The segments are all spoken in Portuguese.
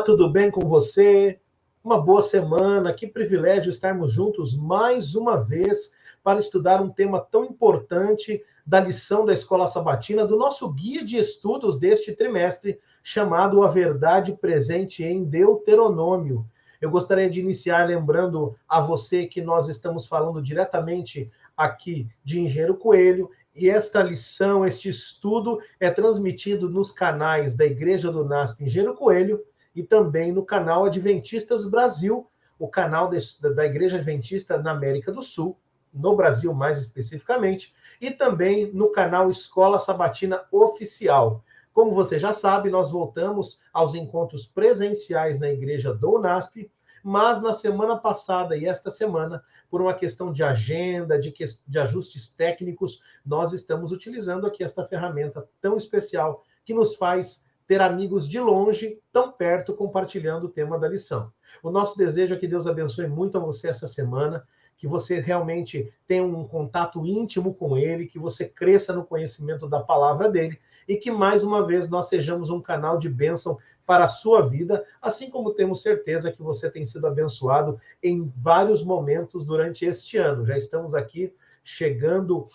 tudo bem com você? Uma boa semana, que privilégio estarmos juntos mais uma vez para estudar um tema tão importante da lição da Escola Sabatina, do nosso guia de estudos deste trimestre, chamado A Verdade Presente em Deuteronômio. Eu gostaria de iniciar lembrando a você que nós estamos falando diretamente aqui de Engenheiro Coelho, e esta lição, este estudo é transmitido nos canais da Igreja do NASP Engenheiro Coelho e também no canal Adventistas Brasil, o canal da Igreja Adventista na América do Sul, no Brasil mais especificamente, e também no canal Escola Sabatina Oficial. Como você já sabe, nós voltamos aos encontros presenciais na Igreja do NASP, mas na semana passada e esta semana, por uma questão de agenda, de ajustes técnicos, nós estamos utilizando aqui esta ferramenta tão especial que nos faz ter amigos de longe, tão perto, compartilhando o tema da lição. O nosso desejo é que Deus abençoe muito a você essa semana, que você realmente tenha um contato íntimo com Ele, que você cresça no conhecimento da palavra dEle, e que, mais uma vez, nós sejamos um canal de bênção para a sua vida, assim como temos certeza que você tem sido abençoado em vários momentos durante este ano. Já estamos aqui chegando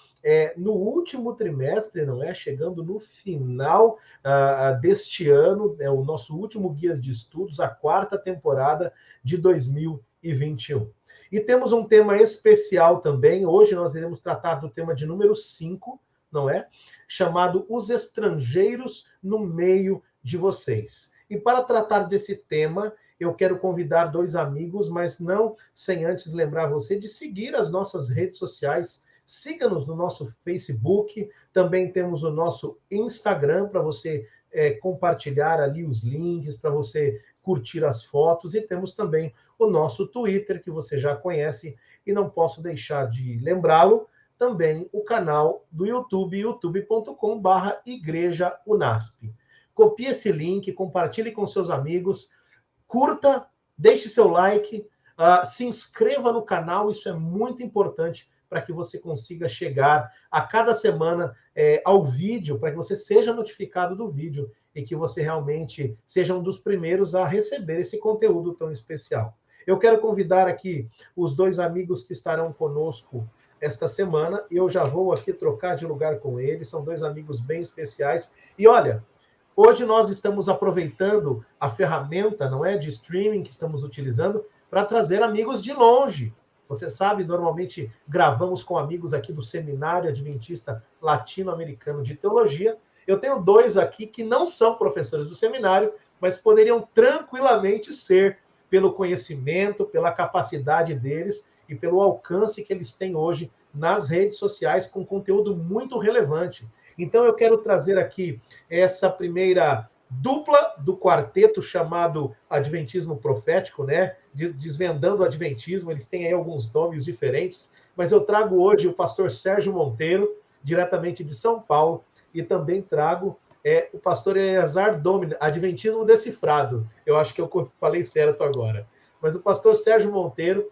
no último trimestre, não é? Chegando no final deste ano, é o nosso último guia de estudos, a 4ª temporada de 2021. E temos um tema especial também. Hoje nós iremos tratar do tema de número 5, não é? Chamado Os Estrangeiros no Meio de Vocês. E para tratar desse tema, eu quero convidar 2 amigos, mas não sem antes lembrar você de seguir as nossas redes sociais. Siga-nos no nosso Facebook, também temos o nosso Instagram para você compartilhar ali os links, para você curtir as fotos, e temos também o nosso Twitter, que você já conhece, e não posso deixar de lembrá-lo, também o canal do YouTube, youtube.com/Igreja Unasp. Copie esse link, compartilhe com seus amigos, curta, deixe seu like, se inscreva no canal, isso é muito importante para que você consiga chegar a cada semana ao vídeo, para que você seja notificado do vídeo e que você realmente seja um dos primeiros a receber esse conteúdo tão especial. Eu quero convidar aqui os 2 amigos que estarão conosco esta semana, e eu já vou aqui trocar de lugar com eles, são 2 amigos bem especiais. E olha, hoje nós estamos aproveitando a ferramenta, não é, de streaming que estamos utilizando para trazer amigos de longe. Você sabe, normalmente gravamos com amigos aqui do Seminário Adventista Latino-Americano de Teologia. Eu tenho 2 aqui que não são professores do seminário, mas poderiam tranquilamente ser, pelo conhecimento, pela capacidade deles e pelo alcance que eles têm hoje nas redes sociais com conteúdo muito relevante. Então, eu quero trazer aqui essa primeira dupla do quarteto chamado Adventismo Profético, né? Desvendando o Adventismo, eles têm aí alguns nomes diferentes, mas eu trago hoje o pastor Sérgio Monteiro, diretamente de São Paulo, e também trago o pastor Eleazar Domini, Adventismo Decifrado. Eu acho que eu falei certo agora. Mas o pastor Sérgio Monteiro,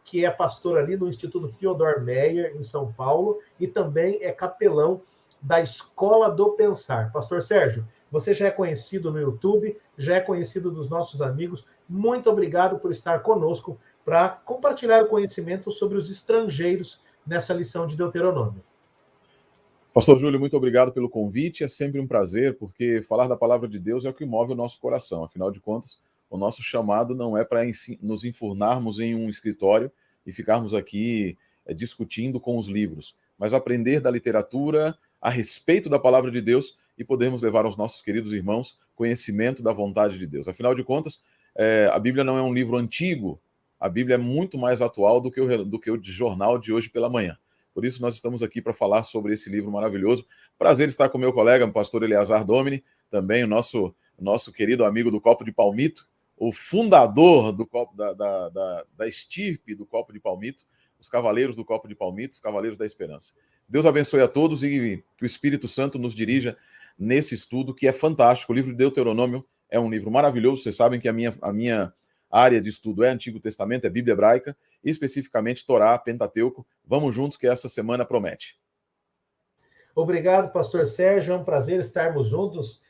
que é pastor ali no Instituto Theodor Meyer, em São Paulo, e também é capelão da Escola do Pensar. Pastor Sérgio, você já é conhecido no YouTube, já é conhecido dos nossos amigos. Muito obrigado por estar conosco para compartilhar o conhecimento sobre os estrangeiros nessa lição de Deuteronômio. Pastor Júlio, muito obrigado pelo convite. É sempre um prazer, porque falar da palavra de Deus é o que move o nosso coração. Afinal de contas, o nosso chamado não é para nos enfurnarmos em um escritório e ficarmos aqui discutindo com os livros, mas aprender da literatura a respeito da palavra de Deus e podermos levar aos nossos queridos irmãos conhecimento da vontade de Deus. Afinal de contas, a Bíblia não é um livro antigo, a Bíblia é muito mais atual do que o jornal de hoje pela manhã. Por isso, nós estamos aqui para falar sobre esse livro maravilhoso. Prazer estar com meu colega, o pastor Eleazar Domini, também o nosso querido amigo do Copo de Palmito, o fundador do copo da estirpe do Copo de Palmito, os Cavaleiros do Copo de Palmito, os Cavaleiros da Esperança. Deus abençoe a todos e que o Espírito Santo nos dirija nesse estudo, que é fantástico. O livro de Deuteronômio é um livro maravilhoso. Vocês sabem que a minha área de estudo é Antigo Testamento, é Bíblia Hebraica, especificamente Torá, Pentateuco. Vamos juntos que essa semana promete. Obrigado, pastor Sérgio. É um prazer estarmos juntos.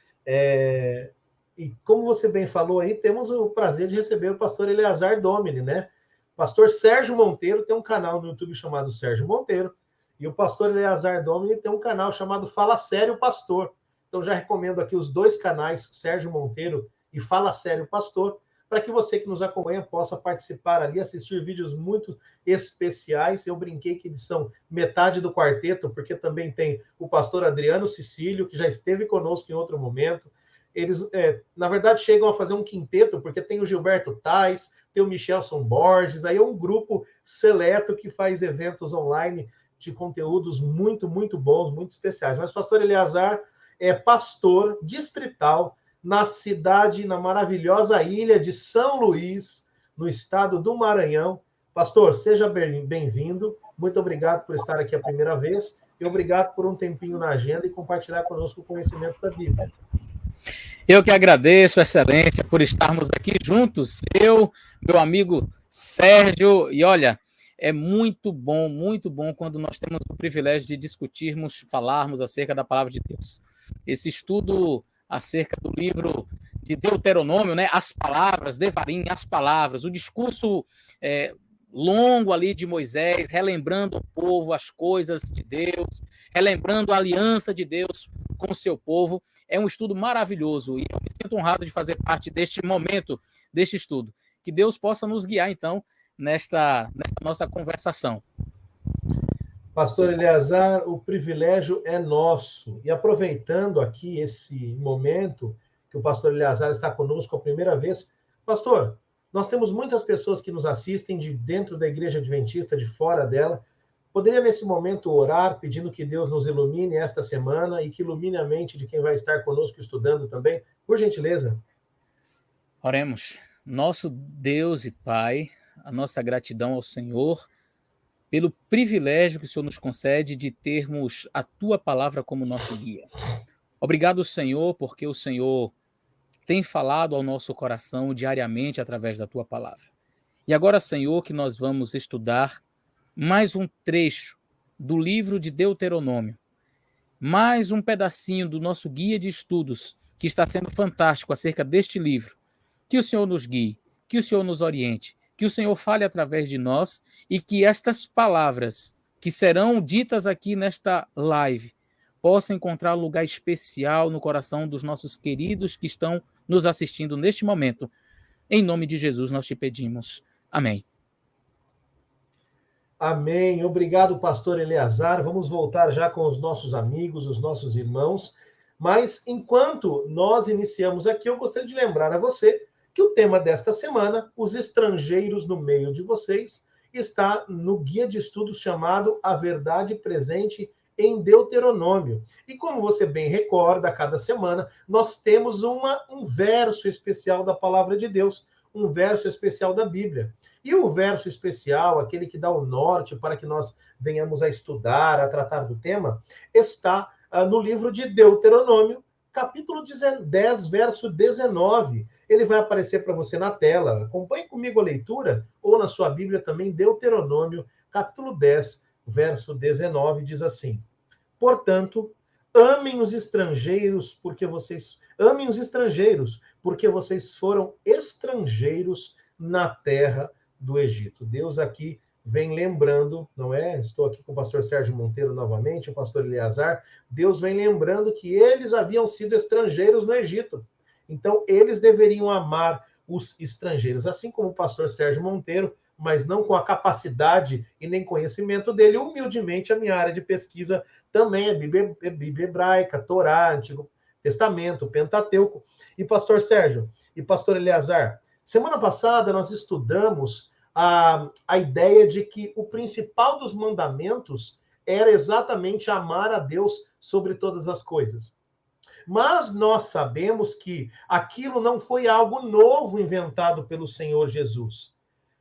E como você bem falou aí, temos o prazer de receber o pastor Eleazar Domini, né? O pastor Sérgio Monteiro tem um canal no YouTube chamado Sérgio Monteiro, e o pastor Eleazar Domini tem um canal chamado Fala Sério Pastor. Então já recomendo aqui os dois canais, Sérgio Monteiro e Fala Sério Pastor, para que você que nos acompanha possa participar ali, assistir vídeos muito especiais. Eu brinquei que eles são metade do quarteto, porque também tem o pastor Adriano Cecílio, que já esteve conosco em outro momento. Eles, na verdade, chegam a fazer um quinteto, porque tem o Gilberto Tais, tem o Michelson Borges, aí é um grupo seleto que faz eventos online de conteúdos muito, muito bons, muito especiais. Mas pastor Eleazar é pastor distrital na cidade, na maravilhosa ilha de São Luís, no estado do Maranhão. Pastor, seja bem-vindo. Muito obrigado por estar aqui a primeira vez e obrigado por um tempinho na agenda e compartilhar conosco o conhecimento da Bíblia. Eu que agradeço, Excelência, por estarmos aqui juntos. Eu, meu amigo Sérgio, e olha, é muito bom quando nós temos o privilégio de discutirmos, falarmos acerca da palavra de Deus. Esse estudo acerca do livro de Deuteronômio, né? As palavras, Devarim, as palavras, o discurso longo ali de Moisés, relembrando o povo, as coisas de Deus, relembrando a aliança de Deus com o seu povo. É um estudo maravilhoso e eu me sinto honrado de fazer parte deste momento, deste estudo. Que Deus possa nos guiar, então, nesta nossa conversação. Pastor Eleazar, o privilégio é nosso. E aproveitando aqui esse momento que o pastor Eleazar está conosco a primeira vez, pastor, nós temos muitas pessoas que nos assistem de dentro da Igreja Adventista, de fora dela. Poderia, nesse momento, orar, pedindo que Deus nos ilumine esta semana e que ilumine a mente de quem vai estar conosco estudando também? Por gentileza. Oremos. Nosso Deus e Pai, a nossa gratidão ao Senhor pelo privilégio que o Senhor nos concede de termos a Tua palavra como nosso guia. Obrigado, Senhor, porque o Senhor tem falado ao nosso coração diariamente através da Tua palavra. E agora, Senhor, que nós vamos estudar mais um trecho do livro de Deuteronômio, mais um pedacinho do nosso guia de estudos, que está sendo fantástico acerca deste livro. Que o Senhor nos guie, que o Senhor nos oriente, que o Senhor fale através de nós e que estas palavras que serão ditas aqui nesta live possam encontrar lugar especial no coração dos nossos queridos que estão nos assistindo neste momento. Em nome de Jesus nós te pedimos. Amém. Amém. Obrigado, pastor Eleazar. Vamos voltar já com os nossos amigos, os nossos irmãos. Mas enquanto nós iniciamos aqui, eu gostaria de lembrar a você que o tema desta semana, os estrangeiros no meio de vocês, está no guia de estudos chamado A Verdade Presente em Deuteronômio. E como você bem recorda, a cada semana nós temos um verso especial da palavra de Deus, um verso especial da Bíblia. E o verso especial, aquele que dá o norte para que nós venhamos a estudar, a tratar do tema, está no livro de Deuteronômio, capítulo 10, verso 19. Ele vai aparecer para você na tela. Acompanhe comigo a leitura, ou na sua Bíblia também, Deuteronômio, capítulo 10, verso 19, diz assim: Portanto, amem os estrangeiros, porque vocês foram estrangeiros na terra do Egito. Deus aqui vem lembrando, não é? Estou aqui com o pastor Sérgio Monteiro novamente, o pastor Eleazar. Deus vem lembrando que eles haviam sido estrangeiros no Egito. Então, eles deveriam amar os estrangeiros, assim como o pastor Sérgio Monteiro, mas não com a capacidade e nem conhecimento dele. Humildemente, a minha área de pesquisa também é Bíblia hebraica, Torá, Antigo Testamento, Pentateuco. E pastor Sérgio e pastor Eleazar, semana passada nós estudamos a ideia de que o principal dos mandamentos era exatamente amar a Deus sobre todas as coisas. Mas nós sabemos que aquilo não foi algo novo inventado pelo Senhor Jesus.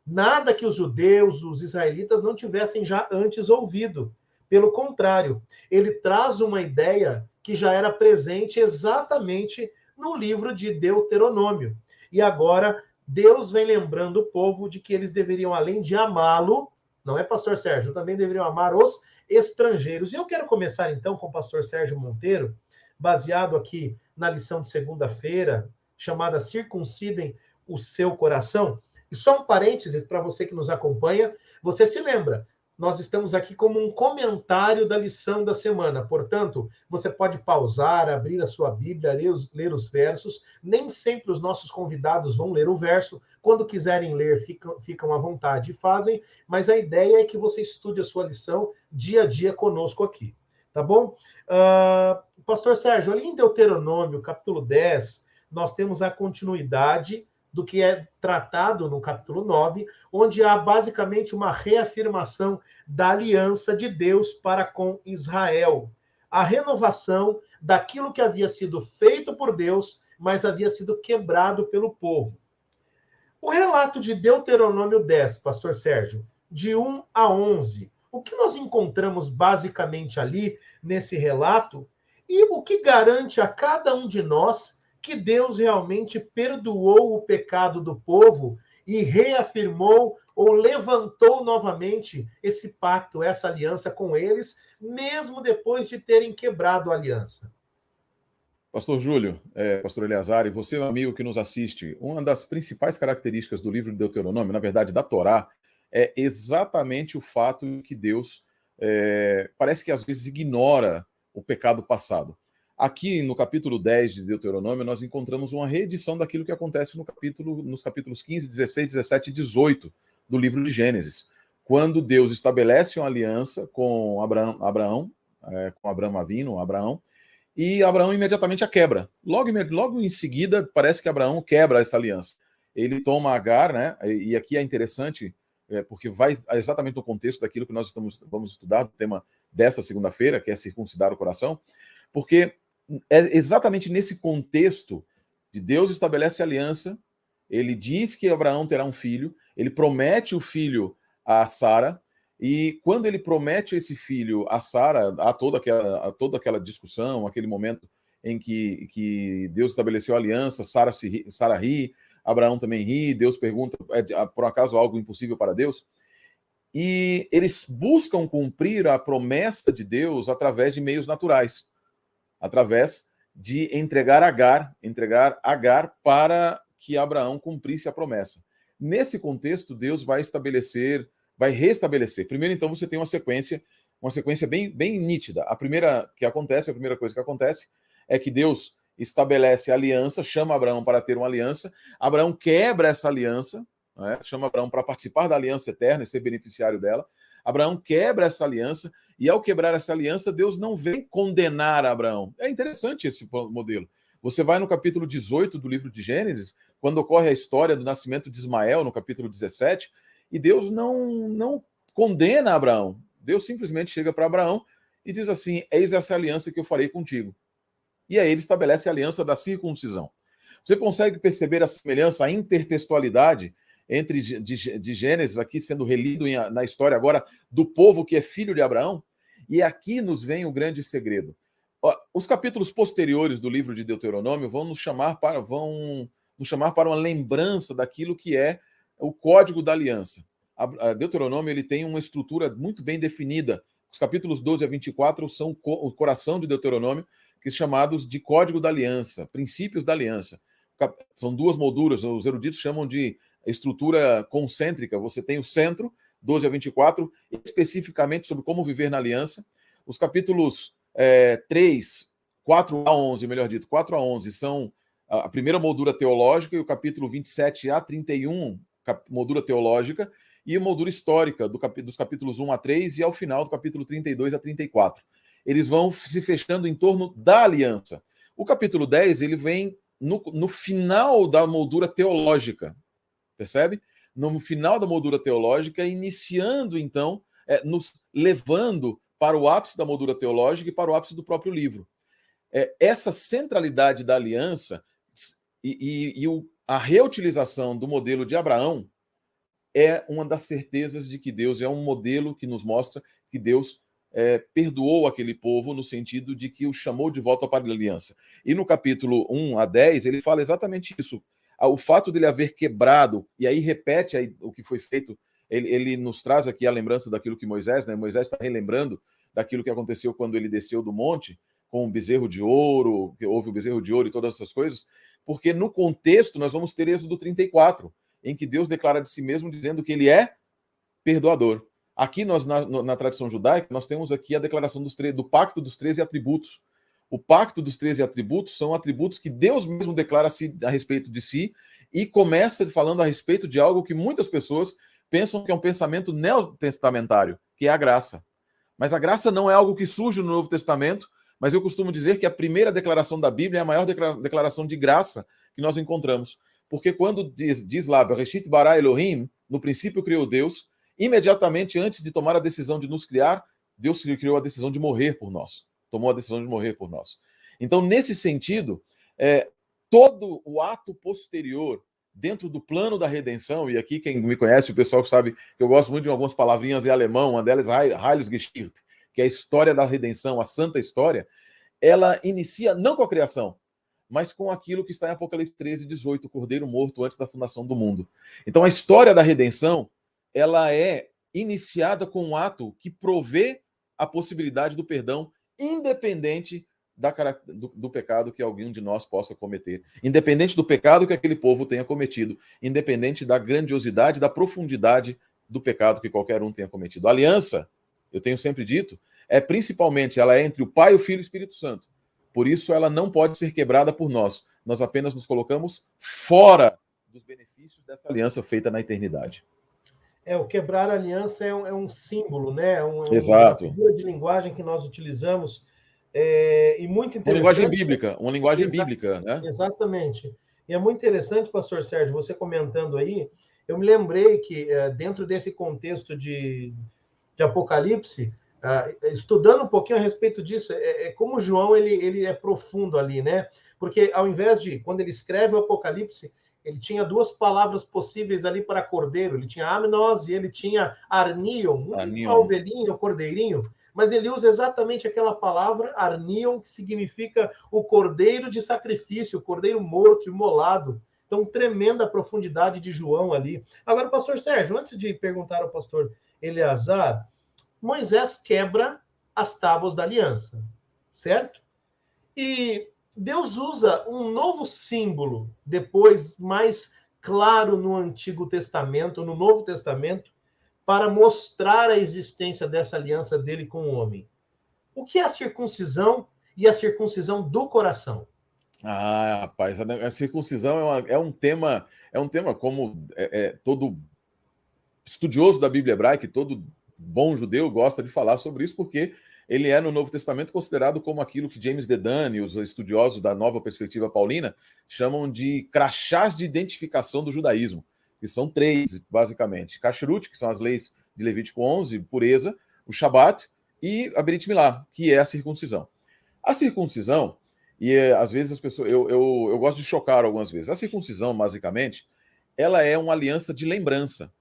Nada que os judeus, os israelitas não tivessem já antes ouvido. Pelo contrário, ele traz uma ideia que já era presente exatamente no livro de Deuteronômio. E agora Deus vem lembrando o povo de que eles deveriam, além de amá-lo, não é, pastor Sérgio, também deveriam amar os estrangeiros. E eu quero começar, então, com o pastor Sérgio Monteiro, baseado aqui na lição de segunda-feira, chamada Circuncidem o Seu Coração. E só um parênteses para você que nos acompanha, você se lembra, nós estamos aqui como um comentário da lição da semana. Portanto, você pode pausar, abrir a sua Bíblia, ler os versos. Nem sempre os nossos convidados vão ler o verso. Quando quiserem ler, ficam à vontade e fazem. Mas a ideia é que você estude a sua lição dia a dia conosco aqui. Tá bom? Pastor Sérgio, ali em Deuteronômio, capítulo 10, nós temos a continuidade do que é tratado no capítulo 9, onde há basicamente uma reafirmação da aliança de Deus para com Israel. A renovação daquilo que havia sido feito por Deus, mas havia sido quebrado pelo povo. O relato de Deuteronômio 10, pastor Sérgio, de 1 a 11, o que nós encontramos basicamente ali nesse relato e o que garante a cada um de nós que Deus realmente perdoou o pecado do povo e reafirmou ou levantou novamente esse pacto, essa aliança com eles, mesmo depois de terem quebrado a aliança. Pastor Júlio, pastor Eleazar, e você, amigo que nos assiste, uma das principais características do livro de Deuteronômio, na verdade da Torá, é exatamente o fato que Deus parece que às vezes ignora o pecado passado. Aqui no capítulo 10 de Deuteronômio, nós encontramos uma reedição daquilo que acontece nos capítulos 15, 16, 17 e 18 do livro de Gênesis, quando Deus estabelece uma aliança com Abraão, e Abraão imediatamente a quebra. Logo em seguida, parece que Abraão quebra essa aliança. Ele toma Agar, né? E aqui é interessante, porque vai exatamente no contexto daquilo que nós vamos estudar, do tema dessa segunda-feira, que é circuncidar o coração, porque é exatamente nesse contexto de Deus estabelece a aliança, ele diz que Abraão terá um filho, ele promete o filho a Sara, e quando ele promete esse filho a Sara, há toda aquela discussão, aquele momento em que Deus estabeleceu a aliança, Sara ri, Abraão também ri, Deus pergunta, por acaso algo impossível para Deus? E eles buscam cumprir a promessa de Deus através de meios naturais, através de entregar Agar para que Abraão cumprisse a promessa. Nesse contexto, Deus vai restabelecer. Primeiro, então, você tem uma sequência bem nítida. A primeira coisa que acontece é que Deus estabelece a aliança, chama Abraão para ter uma aliança, Abraão quebra essa aliança, né? Chama Abraão para participar da aliança eterna e ser beneficiário dela. Abraão quebra essa aliança, e ao quebrar essa aliança, Deus não vem condenar Abraão. É interessante esse modelo. Você vai no capítulo 18 do livro de Gênesis, quando ocorre a história do nascimento de Ismael, no capítulo 17, e Deus não condena Abraão. Deus simplesmente chega para Abraão e diz assim: eis essa aliança que eu farei contigo. E aí ele estabelece a aliança da circuncisão. Você consegue perceber a semelhança, a intertextualidade entre de Gênesis, aqui sendo relido na história agora do povo que é filho de Abraão? E aqui nos vem o grande segredo. Os capítulos posteriores do livro de Deuteronômio vão nos chamar para uma lembrança daquilo que é o código da aliança. A Deuteronômio ele tem uma estrutura muito bem definida. Os capítulos 12 a 24 são o coração de Deuteronômio, que são chamados de código da aliança, princípios da aliança. São duas molduras, os eruditos chamam de estrutura concêntrica. Você tem o centro, 12 a 24, especificamente sobre como viver na aliança. Os capítulos 4 a 11 são a primeira moldura teológica, e o capítulo 27 a 31, moldura teológica, e a moldura histórica dos capítulos 1 a 3 e ao final do capítulo 32 a 34. Eles vão se fechando em torno da aliança. O capítulo 10 ele vem no final da moldura teológica, percebe? No final da moldura teológica, iniciando, então, nos levando para o ápice da moldura teológica e para o ápice do próprio livro. Essa centralidade da aliança a reutilização do modelo de Abraão é uma das certezas de que Deus é um modelo que nos mostra que Deus perdoou aquele povo no sentido de que o chamou de volta para a aliança. E no capítulo 1 a 10, ele fala exatamente isso. O fato dele haver quebrado, e aí repete o que foi feito, ele nos traz aqui a lembrança daquilo que Moisés está relembrando daquilo que aconteceu quando ele desceu do monte com o bezerro de ouro, que houve o bezerro de ouro e todas essas coisas, porque no contexto nós vamos ter Êxodo 34, em que Deus declara de si mesmo dizendo que ele é perdoador. Aqui nós, na tradição judaica, nós temos aqui a declaração do pacto dos 13 atributos. O pacto dos 13 atributos são atributos que Deus mesmo declara a respeito de si e começa falando a respeito de algo que muitas pessoas pensam que é um pensamento neotestamentário, que é a graça. Mas a graça não é algo que surge no Novo Testamento, mas eu costumo dizer que a primeira declaração da Bíblia é a maior declaração de graça que nós encontramos. Porque quando diz lá, Bereshit bara Elohim, no princípio criou Deus, imediatamente antes de tomar a decisão de nos criar, Deus criou a decisão de morrer por nós. Tomou a decisão de morrer por nós. Então, nesse sentido, todo o ato posterior dentro do plano da redenção, e aqui quem me conhece, o pessoal que sabe que eu gosto muito de algumas palavrinhas em alemão, uma delas Heilsgeschichte, que é a história da redenção, a santa história, ela inicia não com a criação, mas com aquilo que está em Apocalipse 13:18, o Cordeiro morto antes da fundação do mundo. Então a história da redenção, ela é iniciada com um ato que provê a possibilidade do perdão, independente do pecado que alguém de nós possa cometer, independente do pecado que aquele povo tenha cometido, independente da grandiosidade, da profundidade do pecado que qualquer um tenha cometido. A aliança, eu tenho sempre dito, principalmente, ela é entre o Pai, o Filho e o Espírito Santo. Por isso, ela não pode ser quebrada por nós. Nós apenas nos colocamos fora dos benefícios dessa aliança feita na eternidade. O quebrar a aliança é um símbolo, né? Exato. Uma figura de linguagem que nós utilizamos e muito interessante. Uma linguagem bíblica, né? Exatamente. E é muito interessante, pastor Sérgio, você comentando aí, eu me lembrei que dentro desse contexto de Apocalipse, estudando um pouquinho a respeito disso, como João ele é profundo ali, né? Porque ao invés de, quando ele escreve o Apocalipse, ele tinha duas palavras possíveis ali para cordeiro. Ele tinha amnos e ele tinha arnion, uma ovelhinha, um cordeirinho. Mas ele usa exatamente aquela palavra arnion, que significa o cordeiro de sacrifício, o cordeiro morto, imolado. Então, tremenda profundidade de João ali. Agora, pastor Sérgio, antes de perguntar ao pastor Eleazar, Moisés quebra as tábuas da aliança, certo? E Deus usa um novo símbolo, depois mais claro no Antigo Testamento, no Novo Testamento, para mostrar a existência dessa aliança dele com o homem. O que é a circuncisão e a circuncisão do coração? Rapaz, a circuncisão é um tema como todo estudioso da Bíblia hebraica, todo bom judeu gosta de falar sobre isso, porque ele é, no Novo Testamento, considerado como aquilo que James Dedan e os estudiosos da nova perspectiva paulina chamam de crachás de identificação do judaísmo, que são 3, basicamente. Kashrut, que são as leis de Levítico 11, pureza, o Shabat e a Brit Milá, que é a circuncisão. A circuncisão, e às vezes as pessoas... Eu gosto de chocar algumas vezes. A circuncisão, basicamente, ela é uma aliança de lembrança.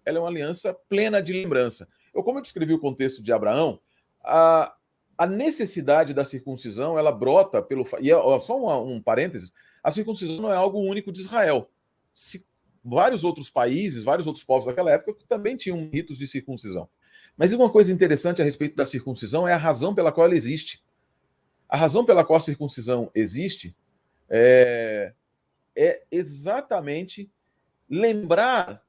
Ela é uma aliança plena de lembrança. Como eu descrevi o contexto de Abraão, a necessidade da circuncisão, ela brota pelo... E só um parênteses, a circuncisão não é algo único de Israel. Vários outros países, vários outros povos daquela época também tinham ritos de circuncisão. Mas uma coisa interessante a respeito da circuncisão é a razão pela qual ela existe. A razão pela qual a circuncisão existe é exatamente lembrar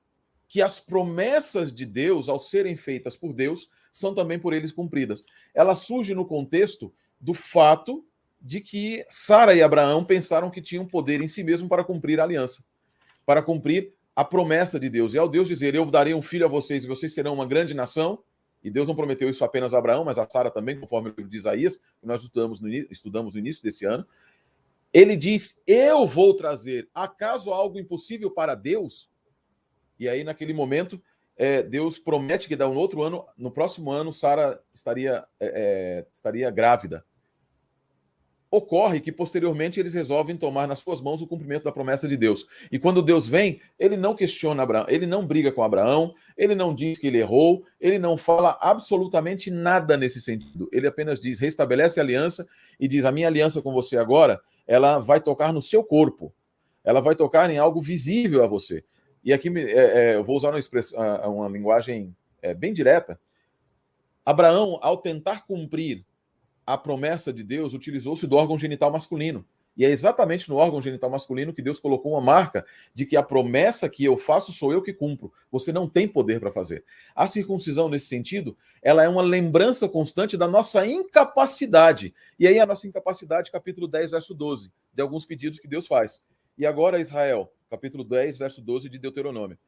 que as promessas de Deus, ao serem feitas por Deus, são também por eles cumpridas. Ela surge no contexto do fato de que Sara e Abraão pensaram que tinham poder em si mesmo para cumprir a aliança, para cumprir a promessa de Deus. E ao Deus dizer, eu darei um filho a vocês e vocês serão uma grande nação, e Deus não prometeu isso apenas a Abraão, mas a Sara também, conforme o livro de Isaías, que nós estudamos no início desse ano, ele diz, eu vou trazer, acaso algo impossível para Deus? E aí, naquele momento, Deus promete que dá um outro ano, no próximo ano, Sara estaria grávida. Ocorre que, posteriormente, eles resolvem tomar nas suas mãos o cumprimento da promessa de Deus. E quando Deus vem, ele não questiona Abraão, ele não briga com Abraão, ele não diz que ele errou, ele não fala absolutamente nada nesse sentido. Ele apenas diz, restabelece a aliança e diz, a minha aliança com você agora, ela vai tocar no seu corpo. Ela vai tocar em algo visível a você. E aqui eu vou usar uma linguagem bem direta. Abraão, ao tentar cumprir a promessa de Deus, utilizou-se do órgão genital masculino. E é exatamente no órgão genital masculino que Deus colocou uma marca de que a promessa que eu faço sou eu que cumpro. Você não tem poder para fazer. A circuncisão, nesse sentido, ela é uma lembrança constante da nossa incapacidade. E aí a nossa incapacidade, capítulo 10, verso 12, de alguns pedidos que Deus faz. E agora, Israel, capítulo 10, verso 12 de Deuteronômio.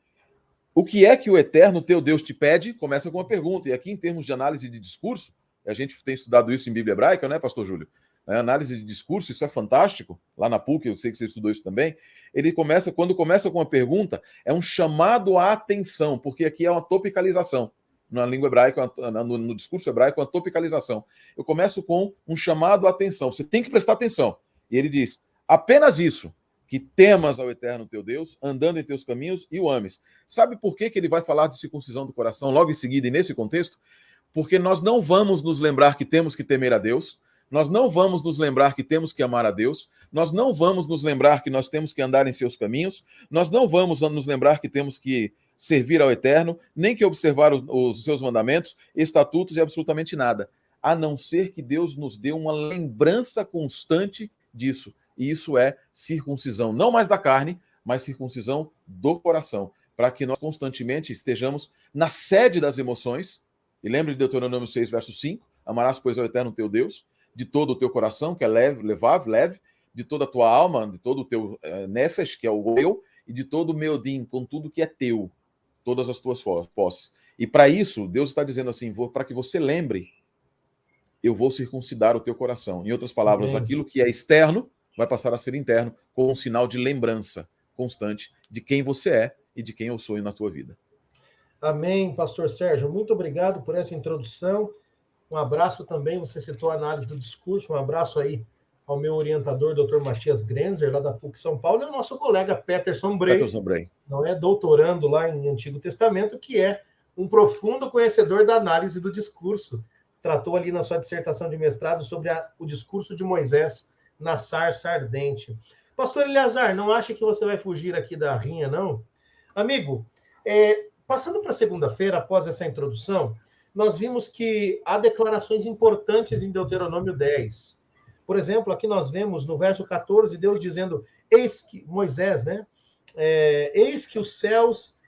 O que é que o eterno teu Deus te pede? Começa com uma pergunta. E aqui, em termos de análise de discurso, a gente tem estudado isso em Bíblia Hebraica, né, pastor Júlio? Análise de discurso, isso é fantástico. Lá na PUC, eu sei que você estudou isso também. Ele começa, quando começa com uma pergunta, é um chamado à atenção, porque aqui é uma topicalização. Na língua hebraica, no discurso hebraico, é uma topicalização. Eu começo com um chamado à atenção. Você tem que prestar atenção. E ele diz, apenas isso, que temas ao eterno teu Deus, andando em teus caminhos e o ames. Sabe por que ele vai falar de circuncisão do coração logo em seguida e nesse contexto? Porque nós não vamos nos lembrar que temos que temer a Deus, nós não vamos nos lembrar que temos que amar a Deus, nós não vamos nos lembrar que nós temos que andar em seus caminhos, nós não vamos nos lembrar que temos que servir ao Eterno, nem que observar os seus mandamentos, estatutos e absolutamente nada, a não ser que Deus nos dê uma lembrança constante disso. E isso é circuncisão, não mais da carne, mas circuncisão do coração, para que nós constantemente estejamos na sede das emoções. E lembre de Deuteronômio 6, verso 5, amarás, pois, ao Eterno teu Deus, de todo o teu coração, que é leve, de toda a tua alma, de todo o teu nefesh, que é o eu, e de todo o meodim, com tudo que é teu, todas as tuas posses. E para isso, Deus está dizendo assim, para que você lembre, eu vou circuncidar o teu coração. Em outras palavras, aquilo que é externo vai passar a ser interno, com um sinal de lembrança constante de quem você é e de quem eu sou na tua vida. Amém, pastor Sérgio. Muito obrigado por essa introdução. Um abraço também, você citou a análise do discurso, um abraço aí ao meu orientador, Dr. Matias Grenzer, lá da PUC São Paulo, e ao nosso colega Peterson Bray, não é, doutorando lá em Antigo Testamento, que é um profundo conhecedor da análise do discurso. Tratou ali na sua dissertação de mestrado sobre o discurso de Moisés na sarça ardente. Pastor Eleazar, não acha que você vai fugir aqui da rinha, não? Amigo, passando para segunda-feira, após essa introdução, nós vimos que há declarações importantes em Deuteronômio 10. Por exemplo, aqui nós vemos no verso 14, Deus dizendo, eis que, Moisés, né? Eis que os céus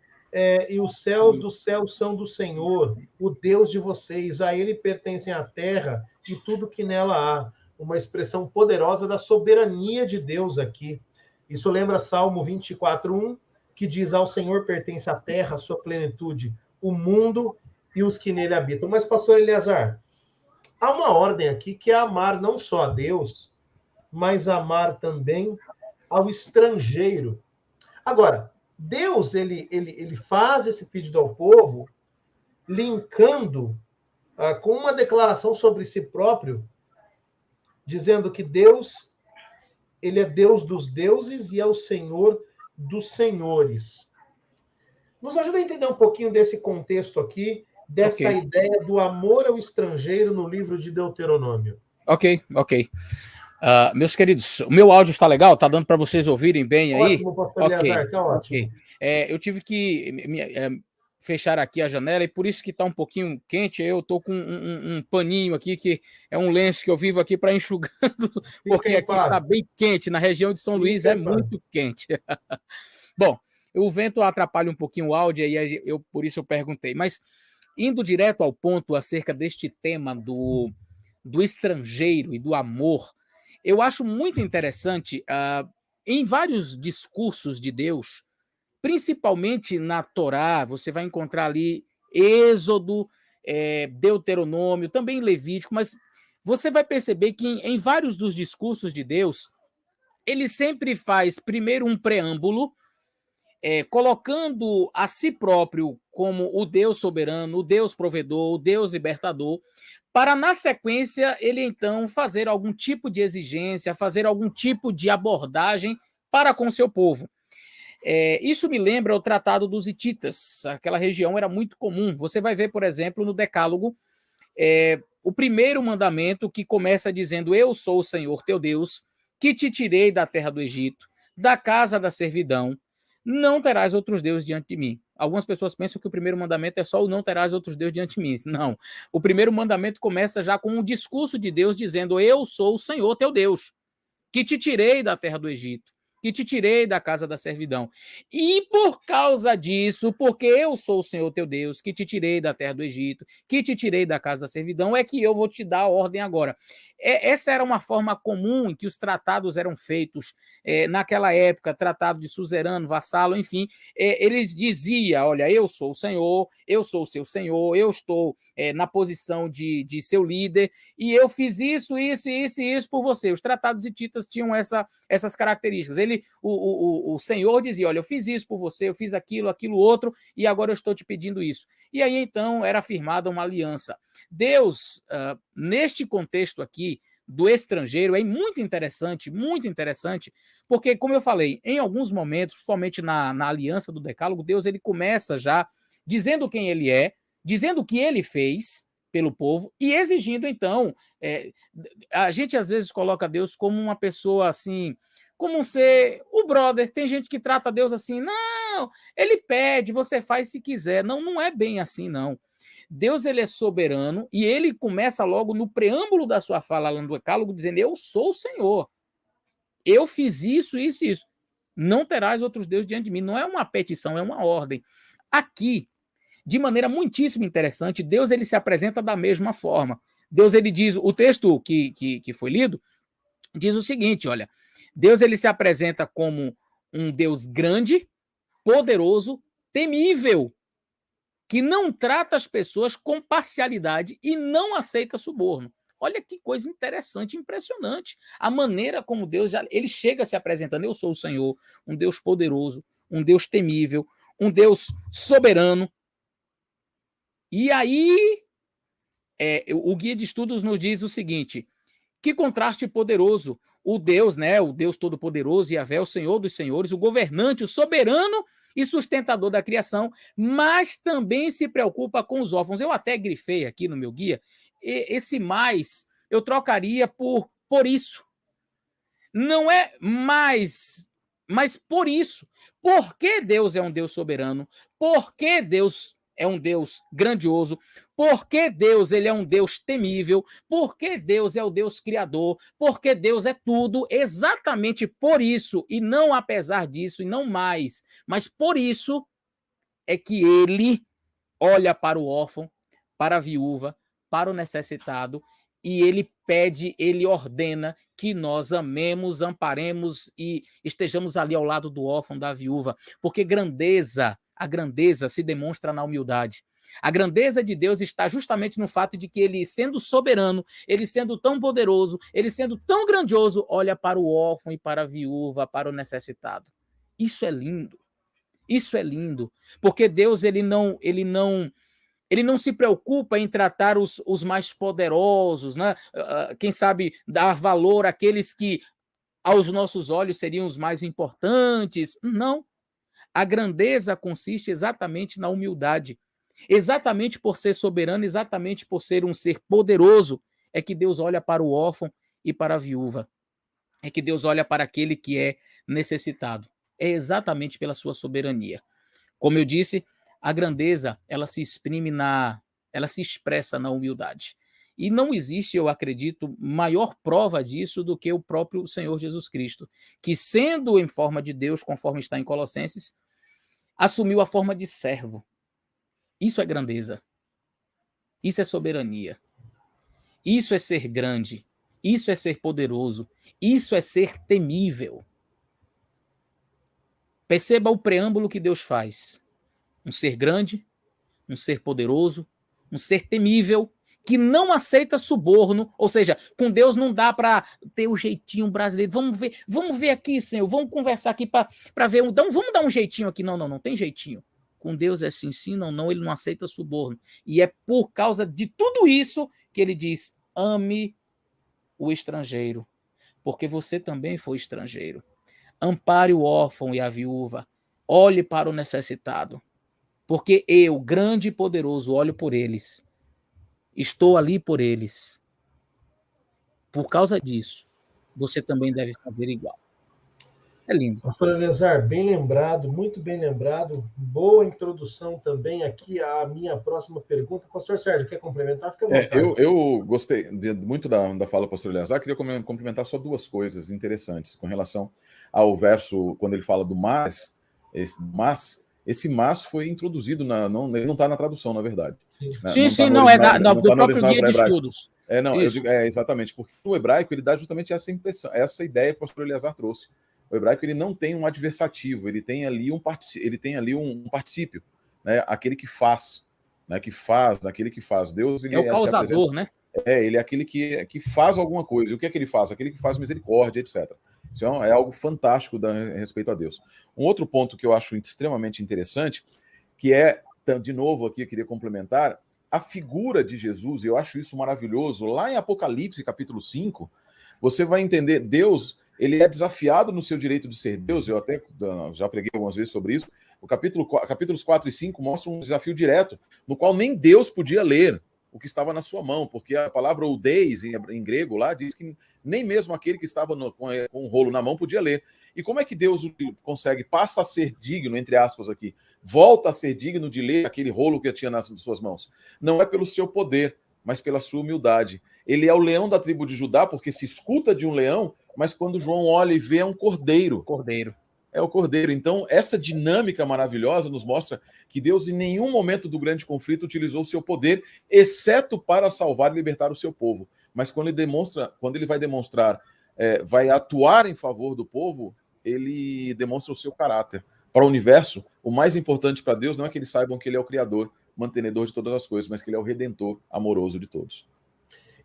e os céus dos céus são do Senhor, o Deus de vocês, a ele pertencem a terra e tudo que nela há. Uma expressão poderosa da soberania de Deus aqui. Isso lembra Salmo 24:1, que diz, ao Senhor pertence a terra, a sua plenitude, o mundo e os que nele habitam. Mas, pastor Eleazar, há uma ordem aqui que é amar não só a Deus, mas amar também ao estrangeiro. Agora, Deus, ele faz esse pedido ao povo, linkando com uma declaração sobre si próprio, dizendo que Deus, ele é Deus dos deuses e é o Senhor dos senhores. Nos ajuda a entender um pouquinho desse contexto aqui, dessa ideia do amor ao estrangeiro no livro de Deuteronômio. Ok. Meus queridos, o meu áudio está legal? Está dando para vocês ouvirem bem aí? Ótimo, pastor Eleazar, está ótimo. Eu tive que fechar aqui a janela e por isso que está um pouquinho quente. Eu estou com um paninho aqui, que é um lenço que eu vivo aqui para enxugando, porque aqui está bem quente. Na região de São Luís é muito quente. Bom, o vento atrapalha um pouquinho o áudio, aí por isso eu perguntei. Mas, indo direto ao ponto acerca deste tema do estrangeiro e do amor, eu acho muito interessante, em vários discursos de Deus, principalmente na Torá, você vai encontrar ali Êxodo, Deuteronômio, também Levítico, mas você vai perceber que em vários dos discursos de Deus, ele sempre faz primeiro um preâmbulo, colocando a si próprio como o Deus soberano, o Deus provedor, o Deus libertador, para, na sequência, ele então fazer algum tipo de exigência, fazer algum tipo de abordagem para com seu povo. Isso me lembra o Tratado dos Hititas. Aquela região era muito comum. Você vai ver, por exemplo, no Decálogo, o primeiro mandamento que começa dizendo, eu sou o Senhor teu Deus, que te tirei da terra do Egito, da casa da servidão, não terás outros deuses diante de mim. Algumas pessoas pensam que o primeiro mandamento é só o não terás outros deuses diante de mim. Não. O primeiro mandamento começa já com um discurso de Deus dizendo, eu sou o Senhor teu Deus. que te tirei da terra do Egito, que te tirei da casa da servidão. E por causa disso, porque eu sou o Senhor teu Deus, que te tirei da terra do Egito, que te tirei da casa da servidão, é que eu vou te dar a ordem agora. Essa era uma forma comum em que os tratados eram feitos naquela época, tratado de suzerano, vassalo, enfim. Eles diziam, olha, eu sou o Senhor, eu sou o seu Senhor, eu estou na posição de seu líder, e eu fiz isso, isso, isso e isso por você. Os tratados hititas tinham essas características. O Senhor dizia, olha, eu fiz isso por você, eu fiz aquilo, aquilo outro, e agora eu estou te pedindo isso. E aí, então, era firmada uma aliança. Deus, neste contexto aqui, do estrangeiro, é muito interessante, porque, como eu falei, em alguns momentos, principalmente na aliança do Decálogo, Deus ele começa já dizendo quem ele é, dizendo o que ele fez pelo povo e exigindo, então, a gente às vezes coloca Deus como uma pessoa assim, como um ser, o brother, tem gente que trata Deus assim, não, ele pede, você faz se quiser, não é bem assim, não. Deus ele é soberano e ele começa logo no preâmbulo da sua fala lá no Decálogo dizendo, eu sou o Senhor, eu fiz isso, isso e isso, não terás outros deuses diante de mim, não é uma petição, é uma ordem. Aqui, de maneira muitíssimo interessante, Deus ele se apresenta da mesma forma. Deus ele diz, o texto que foi lido, diz o seguinte, olha, Deus ele se apresenta como um Deus grande, poderoso, temível, que não trata as pessoas com parcialidade e não aceita suborno. Olha que coisa interessante, impressionante. A maneira como Deus ele chega se apresentando, eu sou o Senhor, um Deus poderoso, um Deus temível, um Deus soberano. E aí, o Guia de Estudos nos diz o seguinte, que contraste poderoso, o Deus, né, o Deus Todo-Poderoso, Yahvé, o Senhor dos Senhores, o governante, o soberano e sustentador da criação, mas também se preocupa com os órfãos. Eu até grifei aqui no meu guia, esse mais eu trocaria por isso. Não é mais, mas por isso. Porque Deus é um Deus soberano, porque Deus é um Deus grandioso, porque Deus ele é um Deus temível, porque Deus é o Deus criador, porque Deus é tudo, exatamente por isso, e não apesar disso, e não mais, mas por isso é que ele olha para o órfão, para a viúva, para o necessitado, e ele pede, ele ordena que nós amemos, amparemos e estejamos ali ao lado do órfão, da viúva, porque a grandeza se demonstra na humildade. A grandeza de Deus está justamente no fato de que ele, sendo soberano, ele sendo tão poderoso, ele sendo tão grandioso, olha para o órfão e para a viúva, para o necessitado. Isso é lindo. Isso é lindo, porque Deus ele não se preocupa em tratar os mais poderosos, né? Quem sabe dar valor àqueles que aos nossos olhos seriam os mais importantes. Não. A grandeza consiste exatamente na humildade. Exatamente por ser soberano, exatamente por ser um ser poderoso, é que Deus olha para o órfão e para a viúva. É que Deus olha para aquele que é necessitado. É exatamente pela sua soberania. Como eu disse, a grandeza, ela se expressa na humildade. E não existe, eu acredito, maior prova disso do que o próprio Senhor Jesus Cristo, que sendo em forma de Deus, conforme está em Colossenses, assumiu a forma de servo. Isso é grandeza. Isso é soberania. Isso é ser grande. Isso é ser poderoso. Isso é ser temível. Perceba o preâmbulo que Deus faz. Um ser grande, um ser poderoso, um ser temível, que não aceita suborno, ou seja, com Deus não dá para ter o jeitinho brasileiro. Vamos ver aqui, Senhor, vamos conversar aqui para ver, vamos dar um jeitinho aqui. Não tem jeitinho. Com Deus é sim, não, ele não aceita suborno. E é por causa de tudo isso que ele diz, ame o estrangeiro, porque você também foi estrangeiro. Ampare o órfão e a viúva, olhe para o necessitado. Porque eu, grande e poderoso, olho por eles. Estou ali por eles. Por causa disso, você também deve fazer igual. É lindo. Pastor Eleazar, bem lembrado, muito bem lembrado. Boa introdução também aqui à minha próxima pergunta. Pastor Sérgio, quer complementar? Fica à vontade. Eu gostei muito da fala do pastor Eleazar, queria complementar só duas coisas interessantes com relação ao verso, quando ele fala do esse mas foi introduzido, ele não está na tradução, na verdade. Sim, sim, Não está sim, no não, original, do não tá no próprio original guia de hebraico. estudos. Eu digo, exatamente, porque no hebraico ele dá justamente essa impressão, essa ideia que o pastor Eleazar trouxe. O hebraico ele não tem um adversativo, ele tem ali um particípio, né? Aquele que faz, né? Aquele que faz. Deus É o se apresenta, causador, né? ele é aquele que faz alguma coisa. E o que é que ele faz? Aquele que faz misericórdia, etc. Isso é algo fantástico a respeito a Deus. Um outro ponto que eu acho extremamente interessante, que é, de novo aqui, eu queria complementar, a figura de Jesus, e eu acho isso maravilhoso, lá em Apocalipse, capítulo 5, você vai entender, Deus, ele é desafiado no seu direito de ser Deus, eu até já preguei algumas vezes sobre isso, capítulos 4 e 5 mostram um desafio direto, no qual nem Deus podia ler o que estava na sua mão, porque a palavra oudeis, em grego, lá, diz que nem mesmo aquele que estava com um rolo na mão podia ler. E como é que Deus passa a ser digno, entre aspas aqui, volta a ser digno de ler aquele rolo que tinha nas suas mãos? Não é pelo seu poder, mas pela sua humildade. Ele é o leão da tribo de Judá, porque se escuta de um leão, mas quando João olha e vê, é um cordeiro. Cordeiro. É o cordeiro. Então, essa dinâmica maravilhosa nos mostra que Deus, em nenhum momento do grande conflito, utilizou o seu poder, exceto para salvar e libertar o seu povo. Mas quando ele vai demonstrar, vai atuar em favor do povo, ele demonstra o seu caráter. Para o universo, o mais importante para Deus não é que eles saibam que ele é o Criador, mantenedor de todas as coisas, mas que ele é o Redentor amoroso de todos.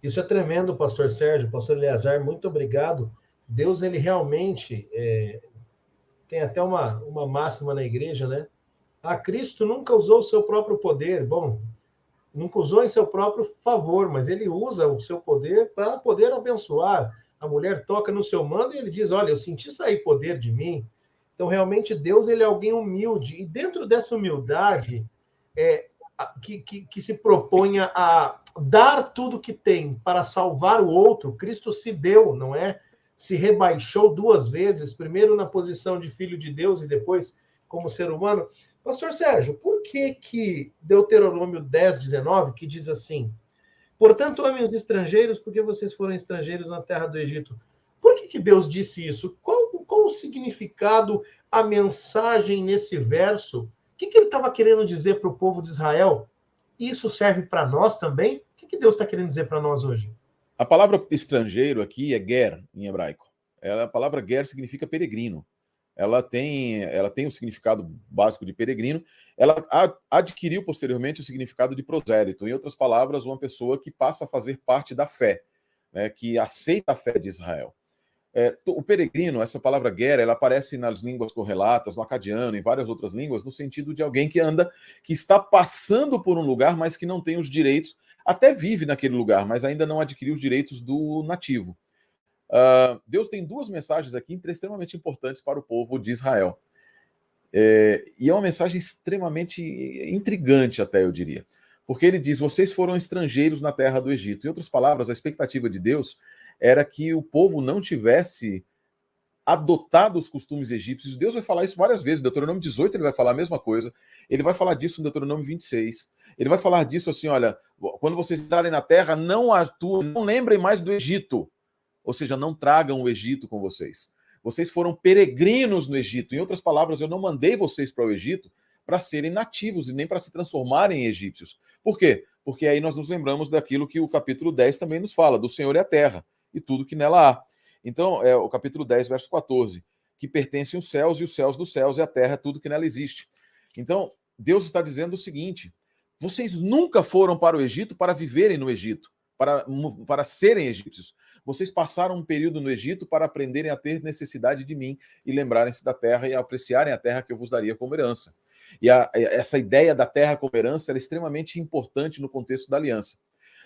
Isso é tremendo, pastor Sérgio, pastor Eleazar, muito obrigado. Deus, ele realmente tem até uma máxima na igreja, né? Cristo nunca usou o seu próprio poder. Bom, nunca usou em seu próprio favor, mas ele usa o seu poder para poder abençoar. A mulher toca no seu manto e ele diz: olha, eu senti sair poder de mim. Então, realmente, Deus, ele é alguém humilde. E dentro dessa humildade, que se proponha a dar tudo que tem para salvar o outro, Cristo se deu, não é? Se rebaixou duas vezes, primeiro na posição de filho de Deus e depois como ser humano. Pastor Sérgio, por que Deuteronômio 10, 19, que diz assim: portanto, amem os estrangeiros, porque vocês foram estrangeiros na terra do Egito. Por que Deus disse isso? Qual o significado, a mensagem nesse verso? O que ele estava querendo dizer para o povo de Israel? Isso serve para nós também? O que Deus está querendo dizer para nós hoje? A palavra estrangeiro aqui é ger, em hebraico. A palavra ger significa peregrino. Ela tem o significado básico de peregrino. Ela adquiriu posteriormente o significado de prosélito. Em outras palavras, uma pessoa que passa a fazer parte da fé, né, que aceita a fé de Israel. O peregrino, essa palavra ger, ela aparece nas línguas correlatas, no acadiano, em várias outras línguas, no sentido de alguém que está passando por um lugar, mas que não tem os direitos, até vive naquele lugar, mas ainda não adquiriu os direitos do nativo. Deus tem duas mensagens aqui extremamente importantes para o povo de Israel. E é uma mensagem extremamente intrigante, até eu diria. Porque ele diz: vocês foram estrangeiros na terra do Egito. Em outras palavras, a expectativa de Deus era que o povo não tivesse adotado os costumes egípcios. Deus vai falar isso várias vezes. Em Deuteronômio 18 ele vai falar a mesma coisa. Ele vai falar disso em Deuteronômio 26. Ele vai falar disso assim: olha, quando vocês entrarem na terra, não lembrem mais do Egito. Ou seja, não tragam o Egito com vocês. Vocês foram peregrinos no Egito. Em outras palavras, eu não mandei vocês para o Egito para serem nativos e nem para se transformarem em egípcios. Por quê? Porque aí nós nos lembramos daquilo que o capítulo 10 também nos fala, do Senhor é a terra e tudo que nela há. Então, é o capítulo 10, verso 14, que pertencem os céus e os céus dos céus e a terra, tudo que nela existe. Então, Deus está dizendo o seguinte: vocês nunca foram para o Egito para viverem no Egito, para serem egípcios. Vocês passaram um período no Egito para aprenderem a ter necessidade de mim e lembrarem-se da terra e apreciarem a terra que eu vos daria como herança. E essa ideia da terra como herança é extremamente importante no contexto da aliança.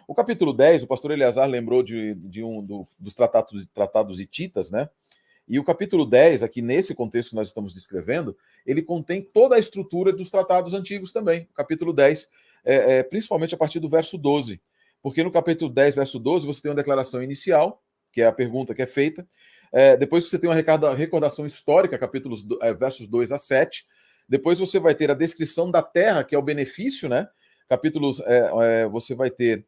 O capítulo 10, o pastor Eleazar lembrou dos tratados hititas, né? E o capítulo 10, aqui nesse contexto que nós estamos descrevendo, ele contém toda a estrutura dos tratados antigos também. O capítulo 10, principalmente a partir do verso 12. Porque no capítulo 10, verso 12, você tem uma declaração inicial, que é a pergunta que é feita. Depois você tem uma recordação histórica, versos 2 a 7. Depois você vai ter a descrição da terra, que é o benefício, né? Capítulos, você vai ter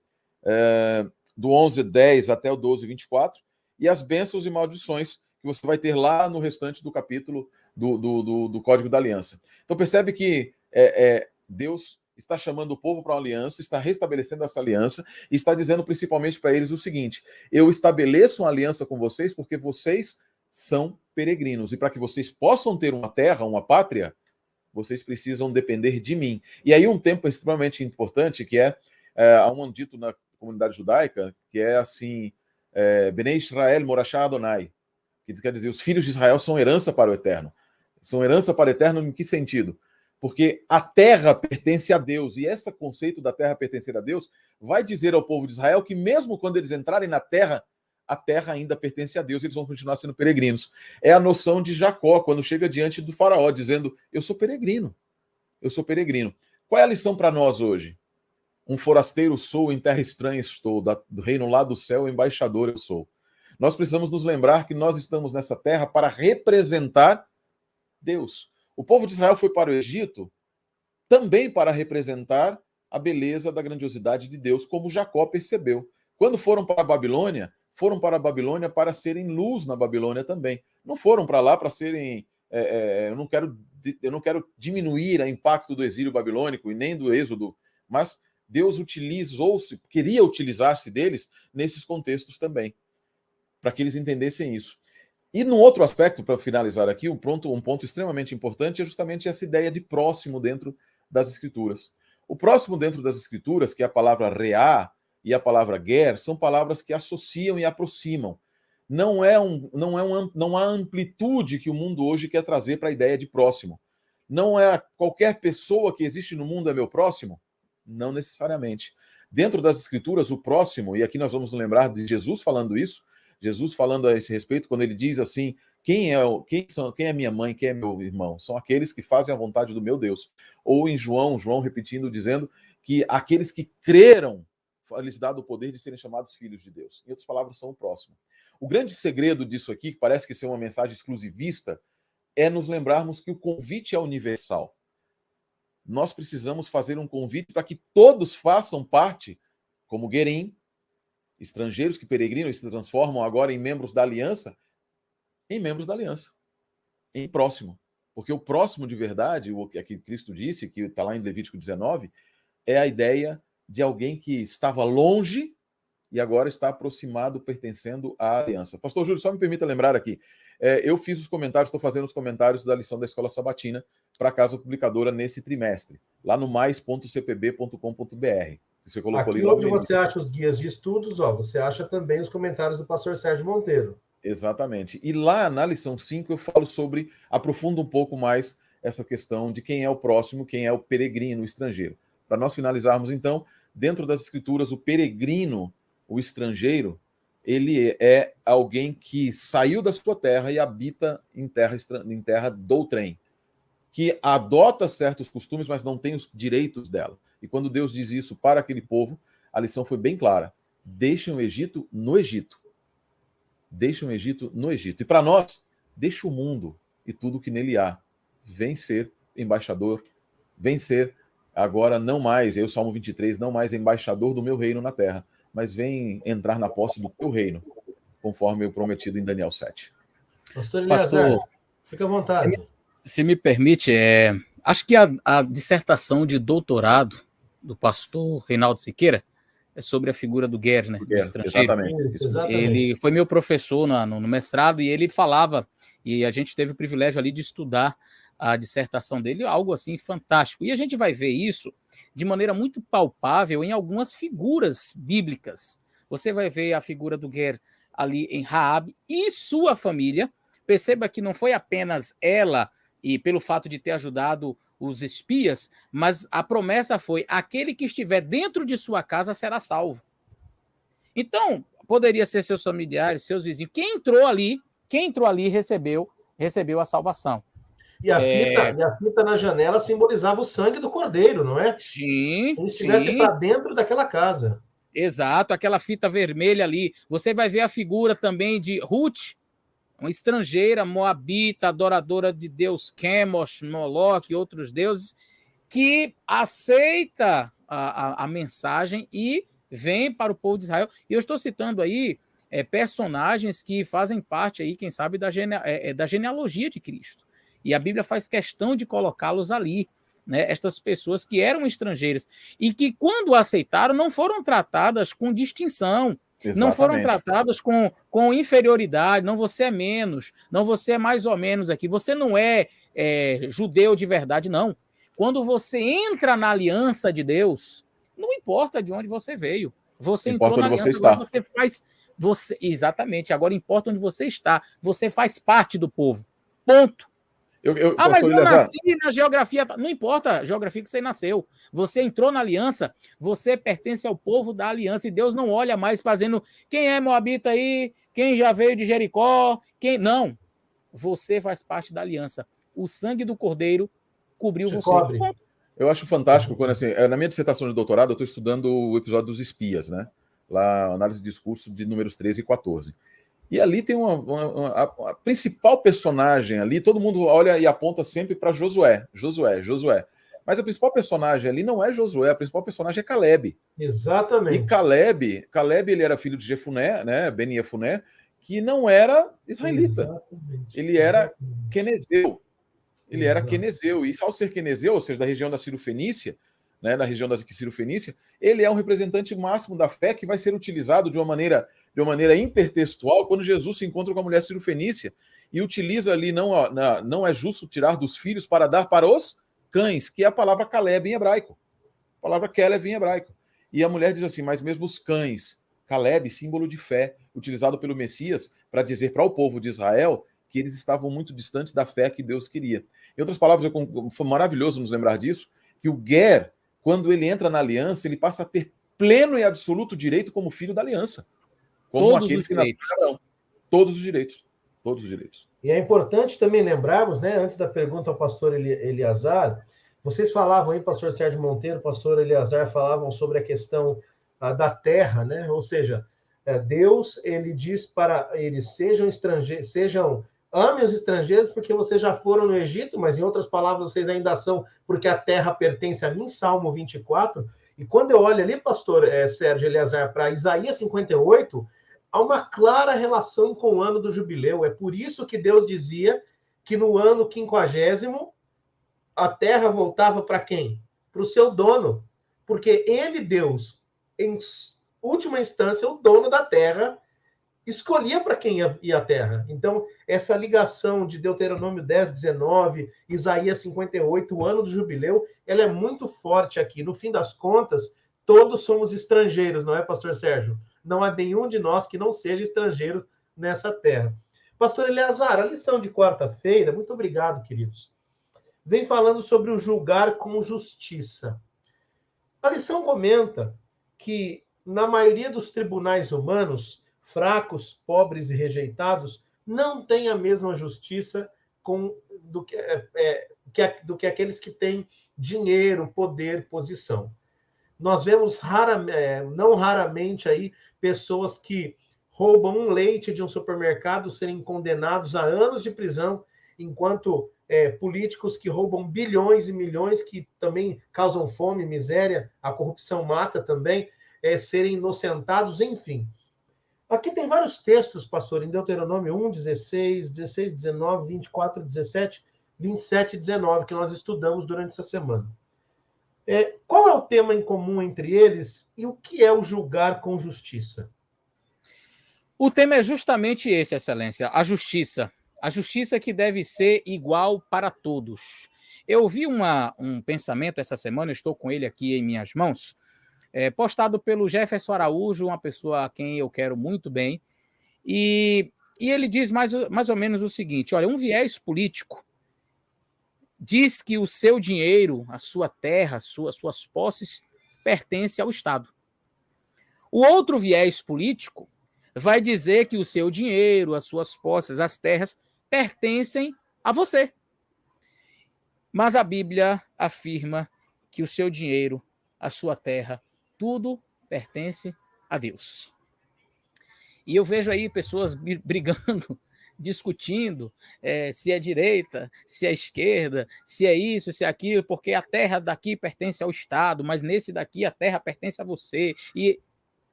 do 11:10 até o 12:24, e as bênçãos e maldições que você vai ter lá no restante do capítulo do Código da Aliança. Então percebe que Deus está chamando o povo para uma aliança, está restabelecendo essa aliança e está dizendo principalmente para eles o seguinte: eu estabeleço uma aliança com vocês porque vocês são peregrinos, e para que vocês possam ter uma terra, uma pátria, vocês precisam depender de mim. E aí um tempo extremamente importante, que há um dito na comunidade judaica, que é assim, Bnei Israel Morashá Adonai, que quer dizer, os filhos de Israel são herança para o Eterno. São herança para o Eterno em que sentido? Porque a terra pertence a Deus, e esse conceito da terra pertencer a Deus vai dizer ao povo de Israel que mesmo quando eles entrarem na terra, a terra ainda pertence a Deus, eles vão continuar sendo peregrinos. É a noção de Jacó, quando chega diante do faraó, dizendo, eu sou peregrino, eu sou peregrino. Qual é a lição para nós hoje? Um forasteiro sou, em terra estranha estou, do reino lá do céu, embaixador eu sou. Nós precisamos nos lembrar que nós estamos nessa terra para representar Deus. O povo de Israel foi para o Egito também para representar a beleza da grandiosidade de Deus, como Jacó percebeu. Quando foram para a Babilônia para serem luz na Babilônia também. Não foram para lá para serem... eu não quero diminuir o impacto do exílio babilônico e nem do êxodo, mas Deus queria utilizar-se deles nesses contextos também, para que eles entendessem isso. E num outro aspecto, para finalizar aqui, um ponto extremamente importante é justamente essa ideia de próximo dentro das Escrituras. O próximo dentro das Escrituras, que é a palavra reá e a palavra ger, são palavras que associam e aproximam. Não há amplitude que o mundo hoje quer trazer para a ideia de próximo. Não é qualquer pessoa que existe no mundo é meu próximo? Não necessariamente. Dentro das Escrituras, o próximo, e aqui nós vamos nos lembrar de Jesus falando isso, Jesus falando a esse respeito, quando ele diz assim, quem é minha mãe, quem é meu irmão? São aqueles que fazem a vontade do meu Deus. Ou em João repetindo, dizendo que aqueles que creram, lhes dado o poder de serem chamados filhos de Deus. Em outras palavras, são o próximo. O grande segredo disso aqui, que parece que ser uma mensagem exclusivista, é nos lembrarmos que o convite é universal. Nós precisamos fazer um convite para que todos façam parte, como Guerim, estrangeiros que peregrinam e se transformam agora em membros da aliança, em próximo. Porque o próximo de verdade, o que Cristo disse, que está lá em Levítico 19, é a ideia de alguém que estava longe e agora está aproximado, pertencendo à aliança. Pastor Júlio, só me permita lembrar aqui, eu fiz os comentários, estou fazendo os comentários da lição da Escola Sabatina para a Casa Publicadora nesse trimestre, lá no mais.cpb.com.br. Você colocou aqui onde você acha os guias de estudos, você acha também os comentários do pastor Sérgio Monteiro. Exatamente. E lá na lição 5 eu falo aprofundo um pouco mais essa questão de quem é o próximo, quem é o peregrino, o estrangeiro. Para nós finalizarmos, então, dentro das Escrituras, o peregrino, o estrangeiro, ele é alguém que saiu da sua terra e habita em terra doutrem, que adota certos costumes, mas não tem os direitos dela. E quando Deus diz isso para aquele povo, a lição foi bem clara. Deixem o Egito no Egito. Deixem o Egito no Egito. E para nós, deixa o mundo e tudo que nele há. Vem ser embaixador, vem ser agora não mais, Salmo 23, não mais embaixador do meu reino na terra, mas vem entrar na posse do teu reino, conforme o prometido em Daniel 7. Pastor Eleazar, fica à vontade. Se me permite, acho que a dissertação de doutorado do pastor Reinaldo Siqueira é sobre a figura do ger, né? Do estrangeiro. Exatamente. Ele foi meu professor no mestrado e ele falava, e a gente teve o privilégio ali de estudar a dissertação dele, algo assim fantástico. E a gente vai ver isso de maneira muito palpável em algumas figuras bíblicas. Você vai ver a figura do ger ali em Raabe e sua família. Perceba que não foi apenas ela, e pelo fato de ter ajudado os espias, mas a promessa foi: aquele que estiver dentro de sua casa será salvo. Então, poderia ser seus familiares, seus vizinhos. Quem entrou ali recebeu a salvação. E a fita na janela simbolizava o sangue do cordeiro, não é? Sim. Quem estivesse para dentro daquela casa. Exato, aquela fita vermelha ali. Você vai ver a figura também de Ruth, uma estrangeira, moabita, adoradora de Deus Quemos, Moloque e outros deuses, que aceita a mensagem e vem para o povo de Israel. E eu estou citando aí personagens que fazem parte aí, quem sabe, da genealogia de Cristo. E a Bíblia faz questão de colocá-los ali, né? Estas pessoas que eram estrangeiras e que, quando aceitaram, não foram tratadas com distinção, Exatamente. Não foram tratadas com inferioridade, não você é menos, não você é mais ou menos aqui, você não é judeu de verdade, não. Quando você entra na aliança de Deus, não importa de onde você veio, você entrou na aliança, agora você faz... exatamente, agora importa onde você está, você faz parte do povo, ponto. Mas eu nasci na geografia. Não importa a geografia que você nasceu. Você entrou na aliança, você pertence ao povo da aliança. E Deus não olha mais fazendo quem é moabita aí, quem já veio de Jericó, quem. Não. Você faz parte da aliança. O sangue do Cordeiro cobriu você. Cobre. Eu acho fantástico quando, assim, na minha dissertação de doutorado, eu estou estudando o episódio dos espias, né? Lá, análise de discurso de números 13 e 14. E ali tem a principal personagem ali, todo mundo olha e aponta sempre para Josué. Mas a principal personagem ali não é Josué, a principal personagem é Caleb. Exatamente. E Caleb ele era filho de Jefuné, né, Ben Jefuné, que não era israelita. Exatamente. Ele era quenezeu. Ele era quenezeu. E ao ser quenezeu, ou seja, da região da Ciro-Fenícia, né, na região da Ciro-Fenícia, ele é um representante máximo da fé que vai ser utilizado de uma maneira intertextual quando Jesus se encontra com a mulher Ciro-Fenícia e utiliza ali, não é justo tirar dos filhos para dar para os cães, que é a palavra Caleb em hebraico. A palavra Caleb em hebraico. E a mulher diz assim, mas mesmo os cães, Caleb, símbolo de fé, utilizado pelo Messias para dizer para o povo de Israel que eles estavam muito distantes da fé que Deus queria. Em outras palavras, foi maravilhoso nos lembrar disso, que o Ger, quando ele entra na aliança, ele passa a ter pleno e absoluto direito como filho da aliança. Como todos aqueles os que direitos. nasceram. Todos os direitos. Todos os direitos. E é importante também lembrarmos, né, antes da pergunta ao pastor Eliazar, vocês falavam aí, pastor Sérgio Monteiro, pastor Eliazar, falavam sobre a questão da terra, né? Ou seja, Deus, ele diz para eles, sejam estrangeiros, amem os estrangeiros, porque vocês já foram no Egito, mas em outras palavras, vocês ainda são, porque a terra pertence a mim, Salmo 24. E quando eu olho ali, pastor Sérgio Eliazar, para Isaías 58, há uma clara relação com o ano do jubileu. É por isso que Deus dizia que no ano 50º, a terra voltava para quem? Para o seu dono. Porque ele, Deus, em última instância, o dono da terra, escolhia para quem ia a terra. Então, essa ligação de Deuteronômio 10, 19, Isaías 58, o ano do jubileu, ela é muito forte aqui. No fim das contas, todos somos estrangeiros, não é, pastor Sérgio? Não há nenhum de nós que não seja estrangeiro nessa terra. Pastor Eleazar, a lição de quarta-feira, muito obrigado, queridos, vem falando sobre o julgar com justiça. A lição comenta que, na maioria dos tribunais humanos, fracos, pobres e rejeitados não têm a mesma justiça do que aqueles que têm dinheiro, poder, posição. Nós vemos não raramente aí pessoas que roubam um leite de um supermercado serem condenados a anos de prisão, enquanto políticos que roubam bilhões e milhões, que também causam fome, miséria, a corrupção mata também, serem inocentados, enfim. Aqui tem vários textos, pastor, em Deuteronômio 1, 16, 16, 19, 24, 17, 27 e 19, que nós estudamos durante essa semana. Qual é o tema em comum entre eles e o que é o julgar com justiça? O tema é justamente esse, Excelência, a justiça. A justiça que deve ser igual para todos. Eu vi um pensamento essa semana, eu estou com ele aqui em minhas mãos, postado pelo Jefferson Araújo, uma pessoa a quem eu quero muito bem, e ele diz mais ou menos o seguinte, olha, um viés político diz que o seu dinheiro, a sua terra, suas posses, pertence ao Estado. O outro viés político vai dizer que o seu dinheiro, as suas posses, as terras, pertencem a você. Mas a Bíblia afirma que o seu dinheiro, a sua terra, tudo pertence a Deus. E eu vejo aí pessoas brigando, discutindo se é direita, se é esquerda, se é isso, se é aquilo, porque a terra daqui pertence ao Estado, mas nesse daqui a terra pertence a você, e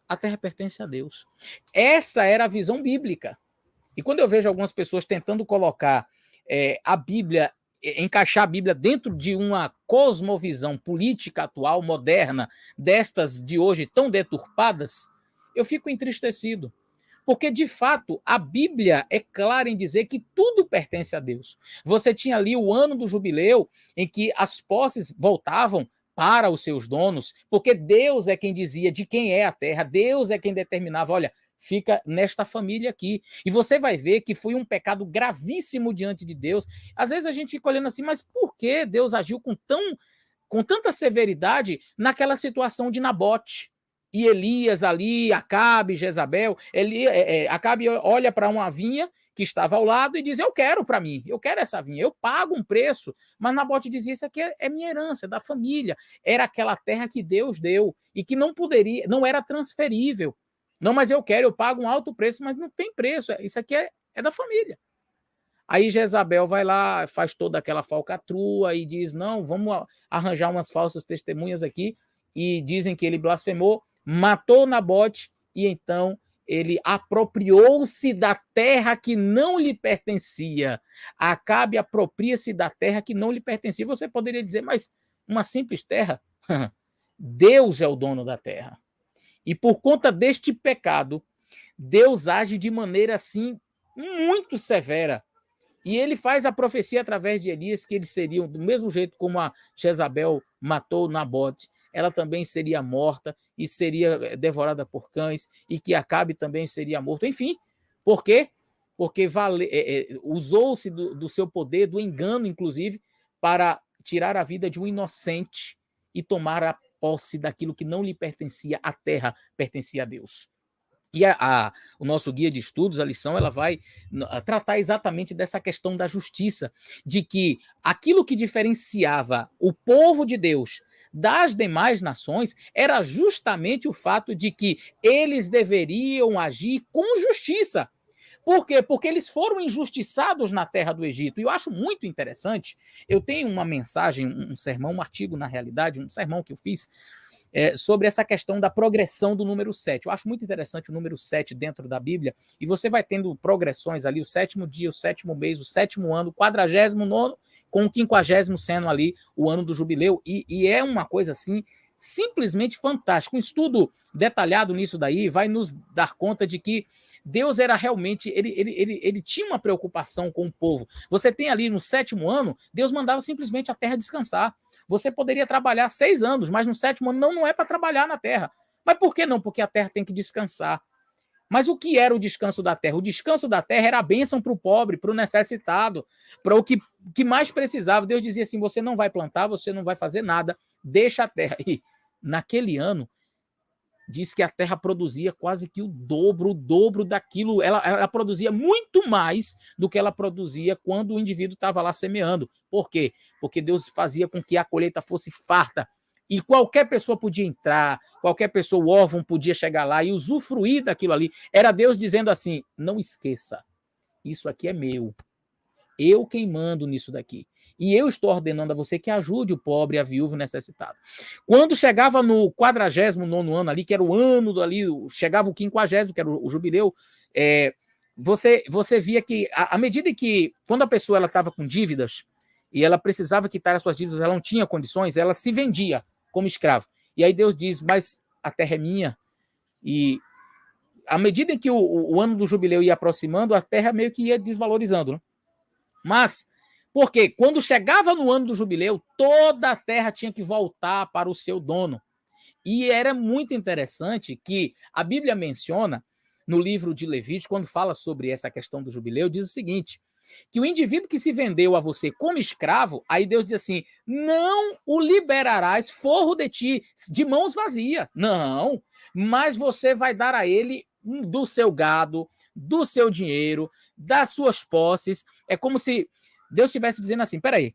a terra pertence a Deus. Essa era a visão bíblica. E quando eu vejo algumas pessoas tentando colocar a Bíblia, encaixar a Bíblia dentro de uma cosmovisão política atual, moderna, destas de hoje tão deturpadas, eu fico entristecido. Porque, de fato, a Bíblia é clara em dizer que tudo pertence a Deus. Você tinha ali o ano do jubileu, em que as posses voltavam para os seus donos, porque Deus é quem dizia de quem é a terra, Deus é quem determinava, olha, fica nesta família aqui. E você vai ver que foi um pecado gravíssimo diante de Deus. Às vezes a gente fica olhando assim, mas por que Deus agiu com tanta severidade naquela situação de Nabote? E Elias ali, Acabe, Jezabel, Acabe olha para uma vinha que estava ao lado e diz, eu quero para mim, eu quero essa vinha, eu pago um preço. Mas Nabote dizia, isso aqui é minha herança, é da família. Era aquela terra que Deus deu e que não era transferível. Não, mas eu quero, eu pago um alto preço, mas não tem preço, isso aqui é da família. Aí Jezabel vai lá, faz toda aquela falcatrua e diz, não, vamos arranjar umas falsas testemunhas aqui, e dizem que ele blasfemou, matou Nabote, e então ele apropriou-se da terra que não lhe pertencia. Acabe apropria-se da terra que não lhe pertencia. Você poderia dizer, mas uma simples terra? Deus é o dono da terra. E por conta deste pecado, Deus age de maneira assim muito severa. E ele faz a profecia através de Elias que eles seriam, do mesmo jeito como a Jezabel matou Nabote, ela também seria morta e seria devorada por cães, e que Acabe também seria morto. Enfim, por quê? Porque usou-se do seu poder, do engano, inclusive, para tirar a vida de um inocente e tomar a posse daquilo que não lhe pertencia, a terra pertencia a Deus. E o nosso guia de estudos, a lição, ela vai tratar exatamente dessa questão da justiça, de que aquilo que diferenciava o povo de Deus das demais nações era justamente o fato de que eles deveriam agir com justiça. Por quê? Porque eles foram injustiçados na terra do Egito. E eu acho muito interessante, eu tenho uma mensagem, um sermão, um artigo, na realidade, um sermão que eu fiz, sobre essa questão da progressão do número 7. Eu acho muito interessante o número 7 dentro da Bíblia, e você vai tendo progressões ali, o 7º dia, o 7º mês, o 7º ano, o 49º, com o 50º sendo ali o ano do jubileu, e é uma coisa assim, simplesmente fantástica. Um estudo detalhado nisso daí vai nos dar conta de que Deus era realmente, ele tinha uma preocupação com o povo. Você tem ali no 7º ano, Deus mandava simplesmente a terra descansar. Você poderia trabalhar 6 anos, mas no 7º ano não é para trabalhar na terra. Mas por que não? Porque a terra tem que descansar. Mas o que era o descanso da terra? O descanso da terra era a bênção para o pobre, para o necessitado, para o que mais precisava. Deus dizia assim, você não vai plantar, você não vai fazer nada, deixa a terra. E naquele ano, diz que a terra produzia quase que o dobro daquilo. Ela produzia muito mais do que ela produzia quando o indivíduo estava lá semeando. Por quê? Porque Deus fazia com que a colheita fosse farta. E qualquer pessoa podia entrar, qualquer pessoa, o órfão podia chegar lá e usufruir daquilo ali. Era Deus dizendo assim, não esqueça, isso aqui é meu. Eu quem mando nisso daqui. E eu estou ordenando a você que ajude o pobre, a viúva, o necessitado. Quando chegava no 49º ano ali, que era o ano ali, chegava o 50º, que era o jubileu, você via que, à medida que, quando a pessoa estava com dívidas, e ela precisava quitar as suas dívidas, ela não tinha condições, ela se vendia como escravo. E aí Deus diz, mas a terra é minha. E à medida que o ano do jubileu ia aproximando, a terra meio que ia desvalorizando, né? Mas, porque quando chegava no ano do jubileu, toda a terra tinha que voltar para o seu dono. E era muito interessante que a Bíblia menciona, no livro de Levítico, quando fala sobre essa questão do jubileu, diz o seguinte, que o indivíduo que se vendeu a você como escravo, aí Deus diz assim, não o liberarás forro de ti, de mãos vazias. Não, mas você vai dar a ele do seu gado, do seu dinheiro, das suas posses. É como se Deus estivesse dizendo assim, peraí,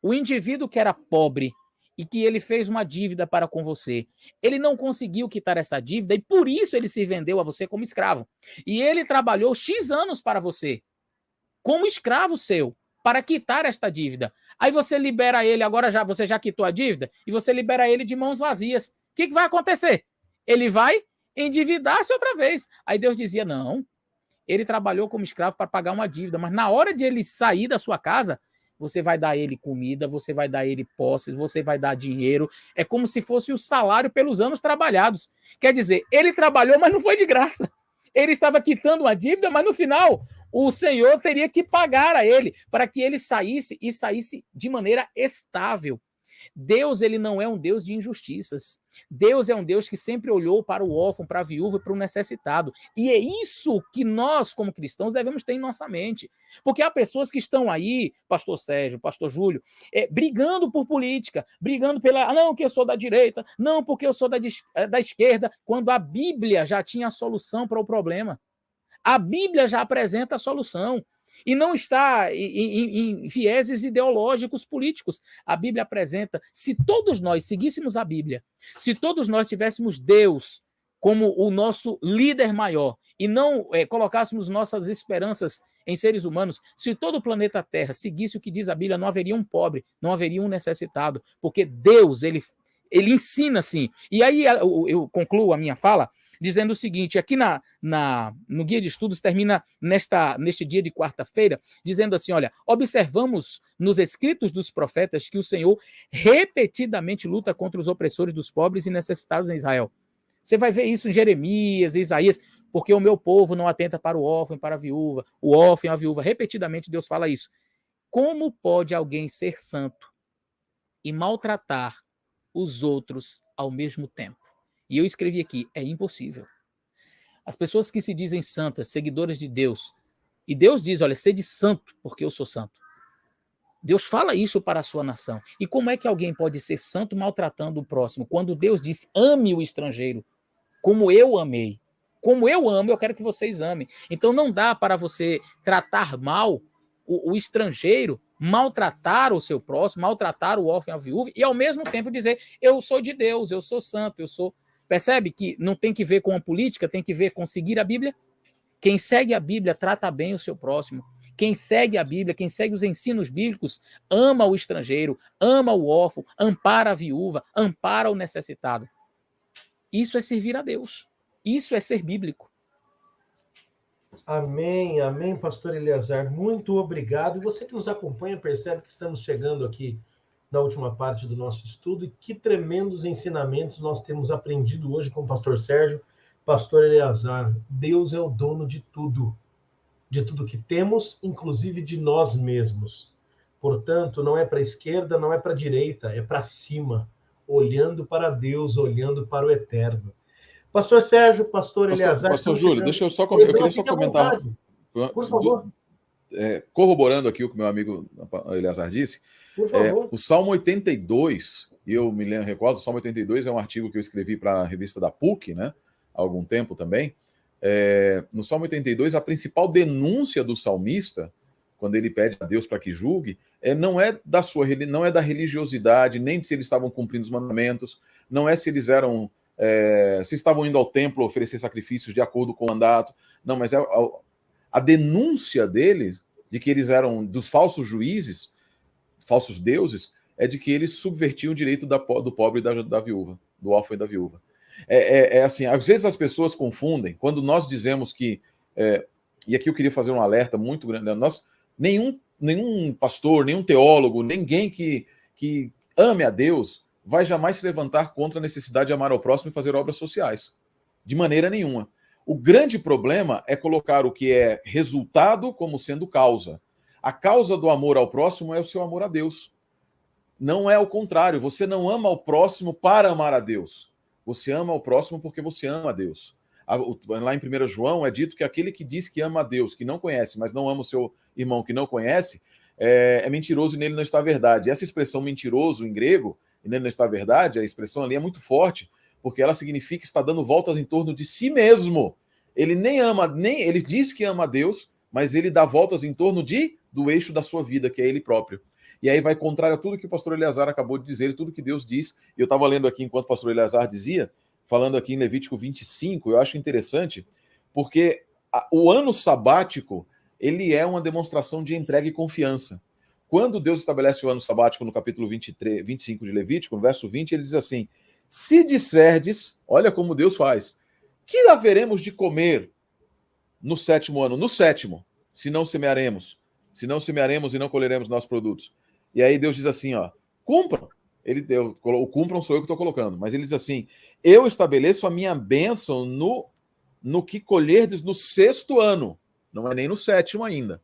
o indivíduo que era pobre e que ele fez uma dívida para com você, ele não conseguiu quitar essa dívida e por isso ele se vendeu a você como escravo. E ele trabalhou X anos para você. como escravo seu, para quitar esta dívida. Aí você libera ele, agora você já quitou a dívida, e você libera ele de mãos vazias. O que vai acontecer? Ele vai endividar-se outra vez. Aí Deus dizia, não, ele trabalhou como escravo para pagar uma dívida, mas na hora de ele sair da sua casa, você vai dar ele comida, você vai dar ele posses, você vai dar dinheiro. É como se fosse o salário pelos anos trabalhados. Quer dizer, ele trabalhou, mas não foi de graça. Ele estava quitando uma dívida, mas no final o Senhor teria que pagar a ele para que ele saísse e saísse de maneira estável. Deus, ele não é um Deus de injustiças. Deus é um Deus que sempre olhou para o órfão, para a viúva e para o necessitado. E é isso que nós, como cristãos, devemos ter em nossa mente. Porque há pessoas que estão aí, pastor Sérgio, pastor Júlio, brigando por política, brigando pela, não, que eu sou da direita, não, porque eu sou da esquerda, quando a Bíblia já tinha a solução para o problema. A Bíblia já apresenta a solução. E não está em vieses ideológicos políticos. A Bíblia apresenta, se todos nós seguíssemos a Bíblia, se todos nós tivéssemos Deus como o nosso líder maior e não colocássemos nossas esperanças em seres humanos, se todo o planeta Terra seguisse o que diz a Bíblia, não haveria um pobre, não haveria um necessitado, porque Deus, ele ensina assim. E aí eu concluo a minha fala dizendo o seguinte, aqui no Guia de Estudos termina neste dia de quarta-feira, dizendo assim, olha, observamos nos escritos dos profetas que o Senhor repetidamente luta contra os opressores dos pobres e necessitados em Israel. Você vai ver isso em Jeremias, em Isaías, porque o meu povo não atenta para o órfão e para a viúva, o órfão e a viúva, repetidamente Deus fala isso. Como pode alguém ser santo e maltratar os outros ao mesmo tempo? E eu escrevi aqui, é impossível. As pessoas que se dizem santas, seguidoras de Deus, e Deus diz, olha, sede santo, porque eu sou santo. Deus fala isso para a sua nação. E como é que alguém pode ser santo maltratando o próximo? Quando Deus disse, ame o estrangeiro, como eu amei. Como eu amo, eu quero que vocês amem. Então não dá para você tratar mal o estrangeiro, maltratar o seu próximo, maltratar o órfão e a viúva, e ao mesmo tempo dizer, eu sou de Deus, eu sou santo, eu sou... Percebe que não tem que ver com a política, tem que ver com seguir a Bíblia? Quem segue a Bíblia trata bem o seu próximo. Quem segue a Bíblia, quem segue os ensinos bíblicos, ama o estrangeiro, ama o órfão, ampara a viúva, ampara o necessitado. Isso é servir a Deus. Isso é ser bíblico. Amém, amém, pastor Eleazar. Muito obrigado. E você que nos acompanha percebe que estamos chegando aqui na última parte do nosso estudo, e que tremendos ensinamentos nós temos aprendido hoje com o pastor Sérgio, pastor Eleazar. Deus é o dono de tudo que temos, inclusive de nós mesmos. Portanto, não é para a esquerda, não é para a direita, é para cima, olhando para Deus, olhando para o eterno. Pastor Sérgio, pastor Eleazar... Pastor Júlio, deixa eu só comentar. Eu queria só comentar, por favor. Corroborando aqui o que meu amigo Eleazar disse, o Salmo 82, eu me recordo, o Salmo 82 é um artigo que eu escrevi para a revista da PUC, né, há algum tempo também. No Salmo 82, a principal denúncia do salmista, quando ele pede a Deus para que julgue, não é da religiosidade, nem se eles estavam cumprindo os mandamentos, não é se eles eram... se estavam indo ao templo oferecer sacrifícios de acordo com o mandato, não, mas a denúncia deles, de que eles eram dos falsos juízes, falsos deuses, é de que eles subvertiam o direito do pobre e da viúva, do órfão e da viúva. Assim, às vezes as pessoas confundem, quando nós dizemos que, e aqui eu queria fazer um alerta muito grande, nenhum pastor, nenhum teólogo, ninguém que ame a Deus vai jamais se levantar contra a necessidade de amar ao próximo e fazer obras sociais. De maneira nenhuma. O grande problema é colocar o que é resultado como sendo causa. A causa do amor ao próximo é o seu amor a Deus. Não é o contrário. Você não ama ao próximo para amar a Deus. Você ama ao próximo porque você ama a Deus. Lá em 1 João é dito que aquele que diz que ama a Deus, que não conhece, mas não ama o seu irmão que não conhece, é mentiroso e nele não está a verdade. Essa expressão mentiroso em grego, e nele não está a verdade, a expressão ali é muito forte, porque ela significa estar dando voltas em torno de si mesmo. Ele ele diz que ama a Deus, mas ele dá voltas em torno do eixo da sua vida, que é ele próprio. E aí vai contrário a tudo que o pastor Eleazar acabou de dizer, e tudo que Deus diz. E eu estava lendo aqui enquanto o pastor Eleazar dizia, falando aqui em Levítico 25, eu acho interessante, porque o ano sabático, ele é uma demonstração de entrega e confiança. Quando Deus estabelece o ano sabático no capítulo 25 de Levítico, no verso 20, ele diz assim: se disserdes, olha como Deus faz, que haveremos de comer no 7º ano? No 7º, se não semearemos e não colheremos nossos produtos. E aí Deus diz assim, ó, cumpram. O cumpram sou eu que estou colocando, mas ele diz assim: eu estabeleço a minha bênção no que colherdes no 6º ano, não é nem no 7º ainda.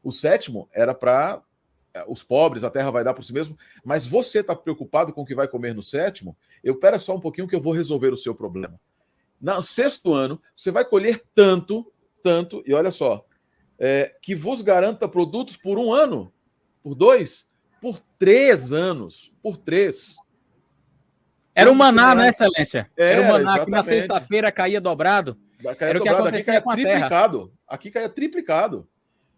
O 7º era para os pobres, a terra vai dar por si mesmo, mas você está preocupado com o que vai comer no 7º? Eu pera só um pouquinho que eu vou resolver o seu problema. No 6º ano, você vai colher tanto, e olha só, que vos garanta produtos por 1 ano, por 2, por 3 anos, por 3. Era o maná, né, excelência? Era o maná que na exatamente. Sexta-feira caía dobrado. Era o que acontecia com a terra. Aqui caía triplicado.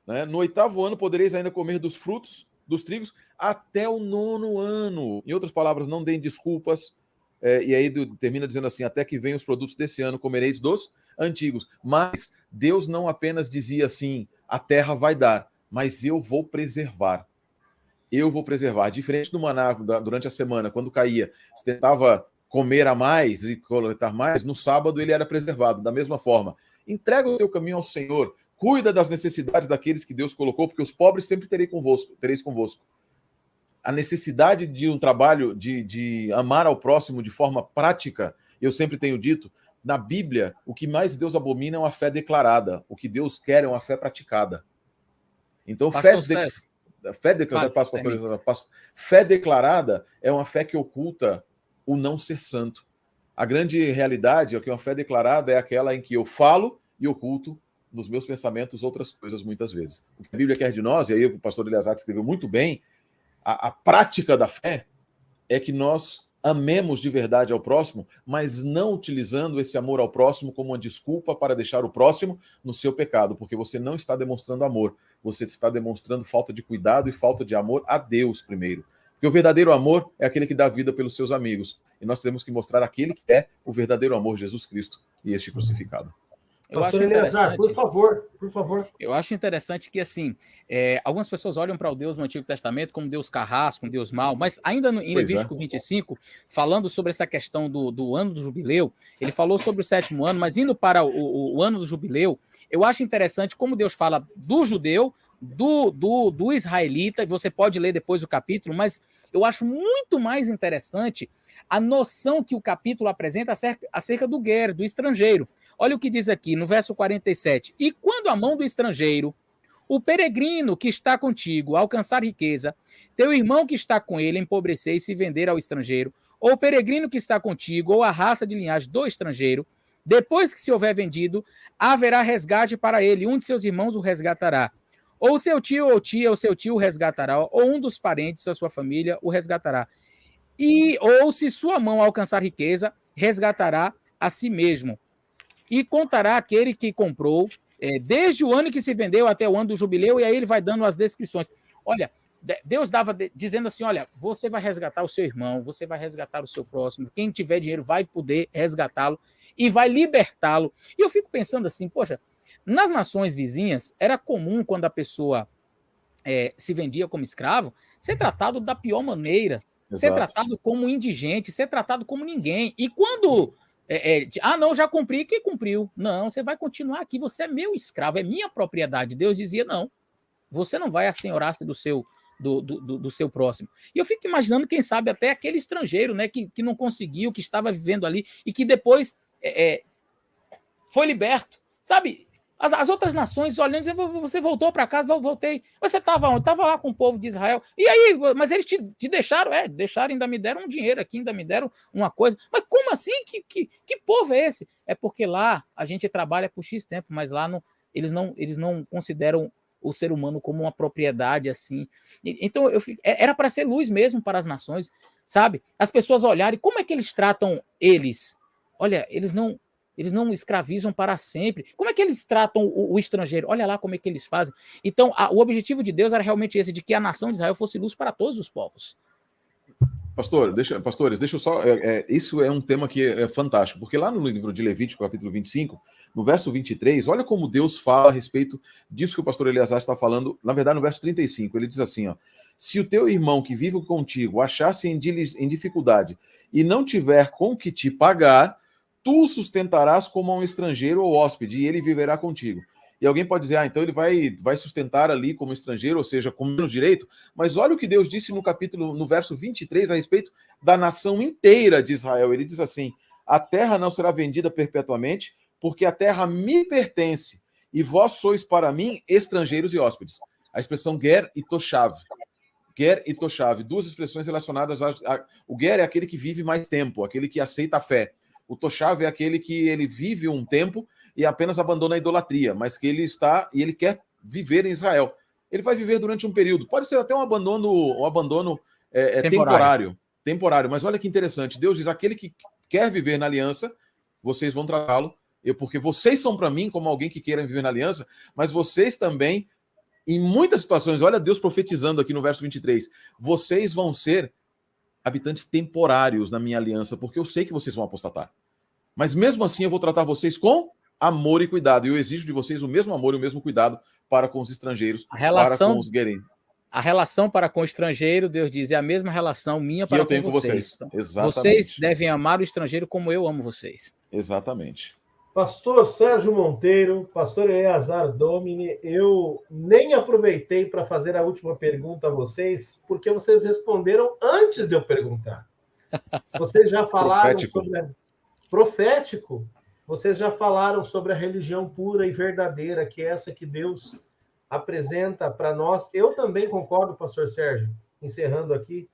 Né? No 8º ano podereis ainda comer dos frutos dos trigos até o 9º ano. Em outras palavras, não deem desculpas. E aí termina dizendo assim: até que venham os produtos desse ano, comereis dos antigos. Mas Deus não apenas dizia assim: a terra vai dar, mas eu vou preservar. Eu vou preservar. Diferente do maná durante a semana, quando caía, você tentava comer a mais e coletar mais, no sábado ele era preservado. Da mesma forma, entrega o teu caminho ao Senhor, cuida das necessidades daqueles que Deus colocou, porque os pobres sempre tereis convosco. A necessidade de um trabalho, de amar ao próximo de forma prática, eu sempre tenho dito, na Bíblia, o que mais Deus abomina é uma fé declarada. O que Deus quer é uma fé praticada. Então, fé declarada é uma fé que oculta o não ser santo. A grande realidade é que uma fé declarada é aquela em que eu falo e oculto nos meus pensamentos outras coisas muitas vezes. O que a Bíblia quer de nós, e aí o pastor Eleazar escreveu muito bem, a prática da fé é que nós amemos de verdade ao próximo, mas não utilizando esse amor ao próximo como uma desculpa para deixar o próximo no seu pecado, porque você não está demonstrando amor, você está demonstrando falta de cuidado e falta de amor a Deus primeiro. Porque o verdadeiro amor é aquele que dá vida pelos seus amigos, e nós temos que mostrar aquele que é o verdadeiro amor, Jesus Cristo, e este crucificado. Eu acho interessante, por favor. Eu acho interessante que, assim, algumas pessoas olham para o Deus no Antigo Testamento como Deus carrasco, um Deus mau, mas ainda em Levítico 25, falando sobre essa questão do ano do jubileu, ele falou sobre o 7º ano, mas indo para o ano do jubileu, eu acho interessante como Deus fala do judeu, do israelita, e você pode ler depois o capítulo, mas eu acho muito mais interessante a noção que o capítulo apresenta acerca do guer, do estrangeiro. Olha o que diz aqui no verso 47. E quando a mão do estrangeiro, o peregrino que está contigo, alcançar riqueza, teu irmão que está com ele empobrecer e se vender ao estrangeiro, ou o peregrino que está contigo, ou a raça de linhagem do estrangeiro, depois que se houver vendido, haverá resgate para ele, um de seus irmãos o resgatará. Ou seu tio ou tia, ou seu tio o resgatará, ou um dos parentes da sua família o resgatará. Ou se sua mão alcançar riqueza, resgatará a si mesmo. E contará aquele que comprou, desde o ano que se vendeu até o ano do jubileu, e aí ele vai dando as descrições. Olha, Deus dava dizendo assim, olha, você vai resgatar o seu irmão, você vai resgatar o seu próximo, quem tiver dinheiro vai poder resgatá-lo e vai libertá-lo. E eu fico pensando assim, poxa, nas nações vizinhas, era comum quando a pessoa se vendia como escravo, ser tratado da pior maneira, ser tratado como indigente, ser tratado como ninguém. E quando... não, já cumpri, quem cumpriu? Não, você vai continuar aqui, você é meu escravo, é minha propriedade. Deus dizia, não, você não vai assenhorar-se do seu próximo. E eu fico imaginando, quem sabe, até aquele estrangeiro, né, que não conseguiu, que estava vivendo ali, e que depois foi liberto. Sabe, as outras nações olhando, dizendo, você voltou para casa? Voltei. Você estava onde? Estava lá com o povo de Israel. E aí, mas eles te deixaram? Deixaram, ainda me deram um dinheiro aqui, ainda me deram uma coisa. Mas como assim? Que povo é esse? É porque lá a gente trabalha por X tempo, mas lá eles não consideram o ser humano como uma propriedade assim. Então, era para ser luz mesmo para as nações, sabe? As pessoas olharem, como é que eles tratam eles? Olha, eles não escravizam para sempre. Como é que eles tratam o estrangeiro? Olha lá como é que eles fazem. Então, o objetivo de Deus era realmente esse, de que a nação de Israel fosse luz para todos os povos. Pastores, deixa eu só. Isso é um tema que é fantástico, porque lá no livro de Levítico, capítulo 25, no verso 23, olha como Deus fala a respeito disso que o pastor Eleazar está falando, na verdade, no verso 35, ele diz assim: ó, se o teu irmão que vive contigo achasse em dificuldade e não tiver com que te pagar, tu o sustentarás como um estrangeiro ou hóspede, e ele viverá contigo. E alguém pode dizer, então ele vai sustentar ali como estrangeiro, ou seja, com menos direito. Mas olha o que Deus disse no verso 23, a respeito da nação inteira de Israel. Ele diz assim: a terra não será vendida perpetuamente, porque a terra me pertence, e vós sois para mim estrangeiros e hóspedes. A expressão ger e toshav. Ger e toshav, duas expressões relacionadas o ger é aquele que vive mais tempo, aquele que aceita a fé. O toshav é aquele que ele vive um tempo e apenas abandona a idolatria, mas que ele está e ele quer viver em Israel. Ele vai viver durante um período. Pode ser até um abandono temporário. Mas olha que interessante. Deus diz: aquele que quer viver na aliança, vocês vão tratá-lo, porque vocês são para mim como alguém que queira viver na aliança, mas vocês também, em muitas situações, olha Deus profetizando aqui no verso 23, vocês vão ser habitantes temporários na minha aliança, porque eu sei que vocês vão apostatar. Mas mesmo assim eu vou tratar vocês com amor e cuidado. E eu exijo de vocês o mesmo amor e o mesmo cuidado para com os estrangeiros, para com os guerreiros. A relação para com o estrangeiro, Deus diz, é a mesma relação minha para com vocês. Então, vocês devem amar o estrangeiro como eu amo vocês. Exatamente. Pastor Sérgio Monteiro, pastor Eleazar Domini, eu nem aproveitei para fazer a última pergunta a vocês, porque vocês responderam antes de eu perguntar. Vocês já falaram sobre... Profético. Vocês já falaram sobre a religião pura e verdadeira, que é essa que Deus apresenta para nós. Eu também concordo, pastor Sérgio, encerrando aqui.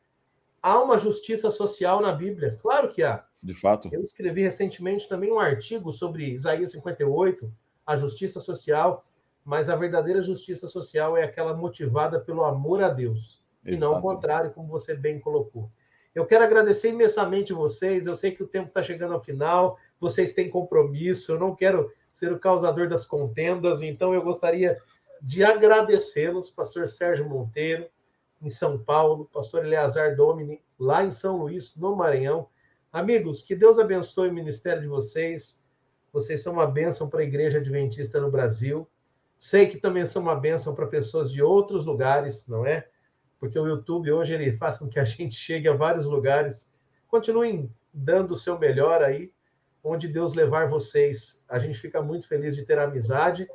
Há uma justiça social na Bíblia. Claro que há. De fato. Eu escrevi recentemente também um artigo sobre Isaías 58, a justiça social, mas a verdadeira justiça social é aquela motivada pelo amor a Deus, e não o contrário, como você bem colocou. Eu quero agradecer imensamente vocês. Eu sei que o tempo está chegando ao final, vocês têm compromisso, eu não quero ser o causador das contendas, então eu gostaria de agradecê-los, pastor Sérgio Monteiro, em São Paulo, pastor Eleazar Domini, lá em São Luís, no Maranhão. Amigos, que Deus abençoe o ministério de vocês. Vocês são uma bênção para a Igreja Adventista no Brasil. Sei que também são uma bênção para pessoas de outros lugares, não é? Porque o YouTube hoje ele faz com que a gente chegue a vários lugares. Continuem dando o seu melhor aí, onde Deus levar vocês. A gente fica muito feliz de ter amizade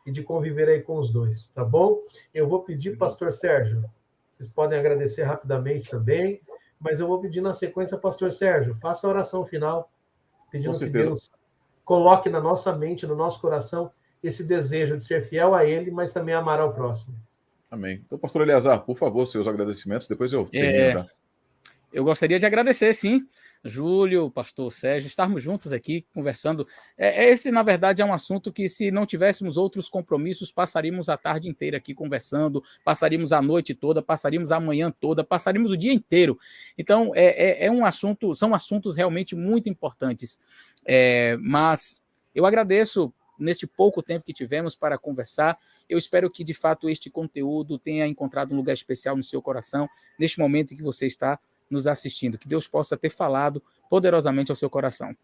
e de conviver aí com os dois, tá bom? Eu vou pedir, pastor Sérgio, vocês podem agradecer rapidamente também, mas eu vou pedir na sequência, pastor Sérgio, faça a oração final, pedindo que Deus coloque na nossa mente, no nosso coração, esse desejo de ser fiel a Ele, mas também amar ao próximo. Amém. Então, pastor Eleazar, por favor, seus agradecimentos, depois eu termino já. Eu gostaria de agradecer, sim, Júlio, pastor Sérgio, estarmos juntos aqui conversando. Esse, na verdade, é um assunto que, se não tivéssemos outros compromissos, passaríamos a tarde inteira aqui conversando, passaríamos a noite toda, passaríamos a manhã toda, passaríamos o dia inteiro. Então, são assuntos realmente muito importantes. Mas eu agradeço neste pouco tempo que tivemos para conversar. Eu espero que, de fato, este conteúdo tenha encontrado um lugar especial no seu coração, neste momento em que você está nos assistindo. Que Deus possa ter falado poderosamente ao seu coração.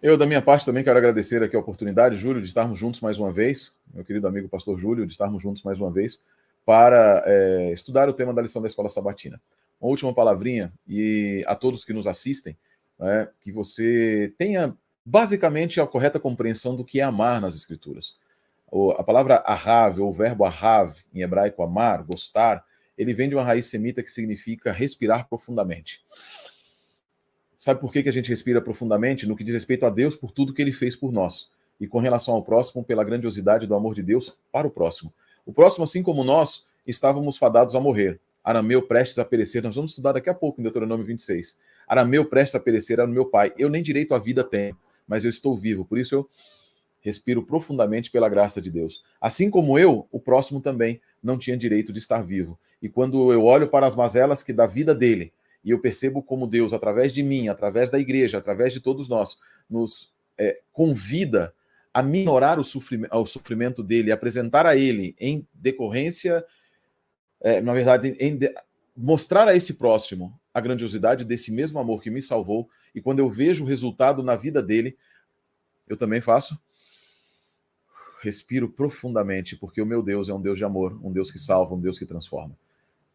Eu, da minha parte, também quero agradecer aqui a oportunidade, Júlio, de estarmos juntos mais uma vez, meu querido amigo pastor Júlio, de estarmos juntos mais uma vez, para estudar o tema da lição da Escola Sabatina. Uma última palavrinha, e a todos que nos assistem, que você tenha basicamente a correta compreensão do que é amar nas Escrituras. A palavra ahav, ou o verbo ahav, em hebraico amar, gostar, ele vem de uma raiz semita que significa respirar profundamente. Sabe por que a gente respira profundamente? No que diz respeito a Deus, por tudo que Ele fez por nós. E com relação ao próximo, pela grandiosidade do amor de Deus para o próximo. O próximo, assim como nós, estávamos fadados a morrer. Arameu prestes a perecer. Nós vamos estudar daqui a pouco em Deuteronômio 26. Arameu prestes a perecer era o meu pai. Eu nem direito à vida tenho, mas eu estou vivo. Por isso eu respiro profundamente pela graça de Deus. Assim como eu, o próximo também não tinha direito de estar vivo. E quando eu olho para as mazelas que da vida dele, e eu percebo como Deus, através de mim, através da igreja, através de todos nós, nos convida a minorar o sofrimento dele, apresentar a ele em decorrência, na verdade, mostrar a esse próximo a grandiosidade desse mesmo amor que me salvou, e quando eu vejo o resultado na vida dele, eu também faço. Respiro profundamente, porque o meu Deus é um Deus de amor, um Deus que salva, um Deus que transforma.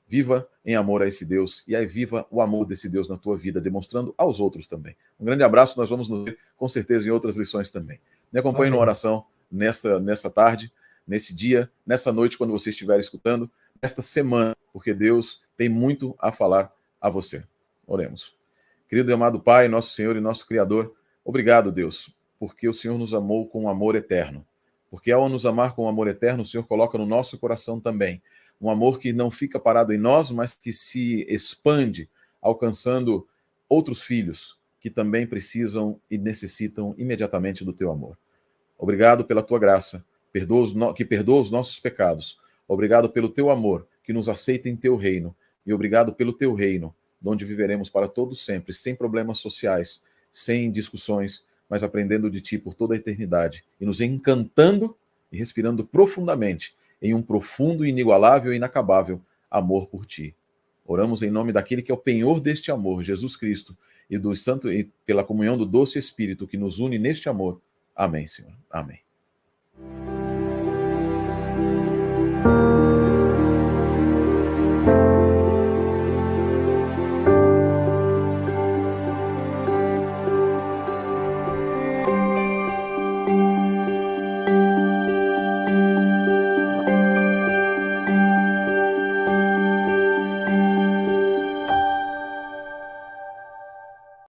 Viva em amor a esse Deus, e aí viva o amor desse Deus na tua vida, demonstrando aos outros também. Um grande abraço, nós vamos nos ver com certeza em outras lições também. Me acompanhe numa oração nesta tarde, nesse dia, nessa noite, quando você estiver escutando, nesta semana, porque Deus tem muito a falar a você. Oremos. Querido e amado Pai, nosso Senhor e nosso Criador, obrigado, Deus, porque o Senhor nos amou com um amor eterno. Porque ao nos amar com um amor eterno, o Senhor coloca no nosso coração também um amor que não fica parado em nós, mas que se expande, alcançando outros filhos que também precisam e necessitam imediatamente do teu amor. Obrigado pela tua graça, que perdoa os nossos pecados. Obrigado pelo teu amor, que nos aceita em teu reino. E obrigado pelo teu reino, onde viveremos para todos sempre, sem problemas sociais, sem discussões, mas aprendendo de ti por toda a eternidade e nos encantando e respirando profundamente em um profundo, inigualável e inacabável amor por ti. Oramos em nome daquele que é o penhor deste amor, Jesus Cristo, e do santo e pela comunhão do doce Espírito que nos une neste amor. Amém, Senhor. Amém.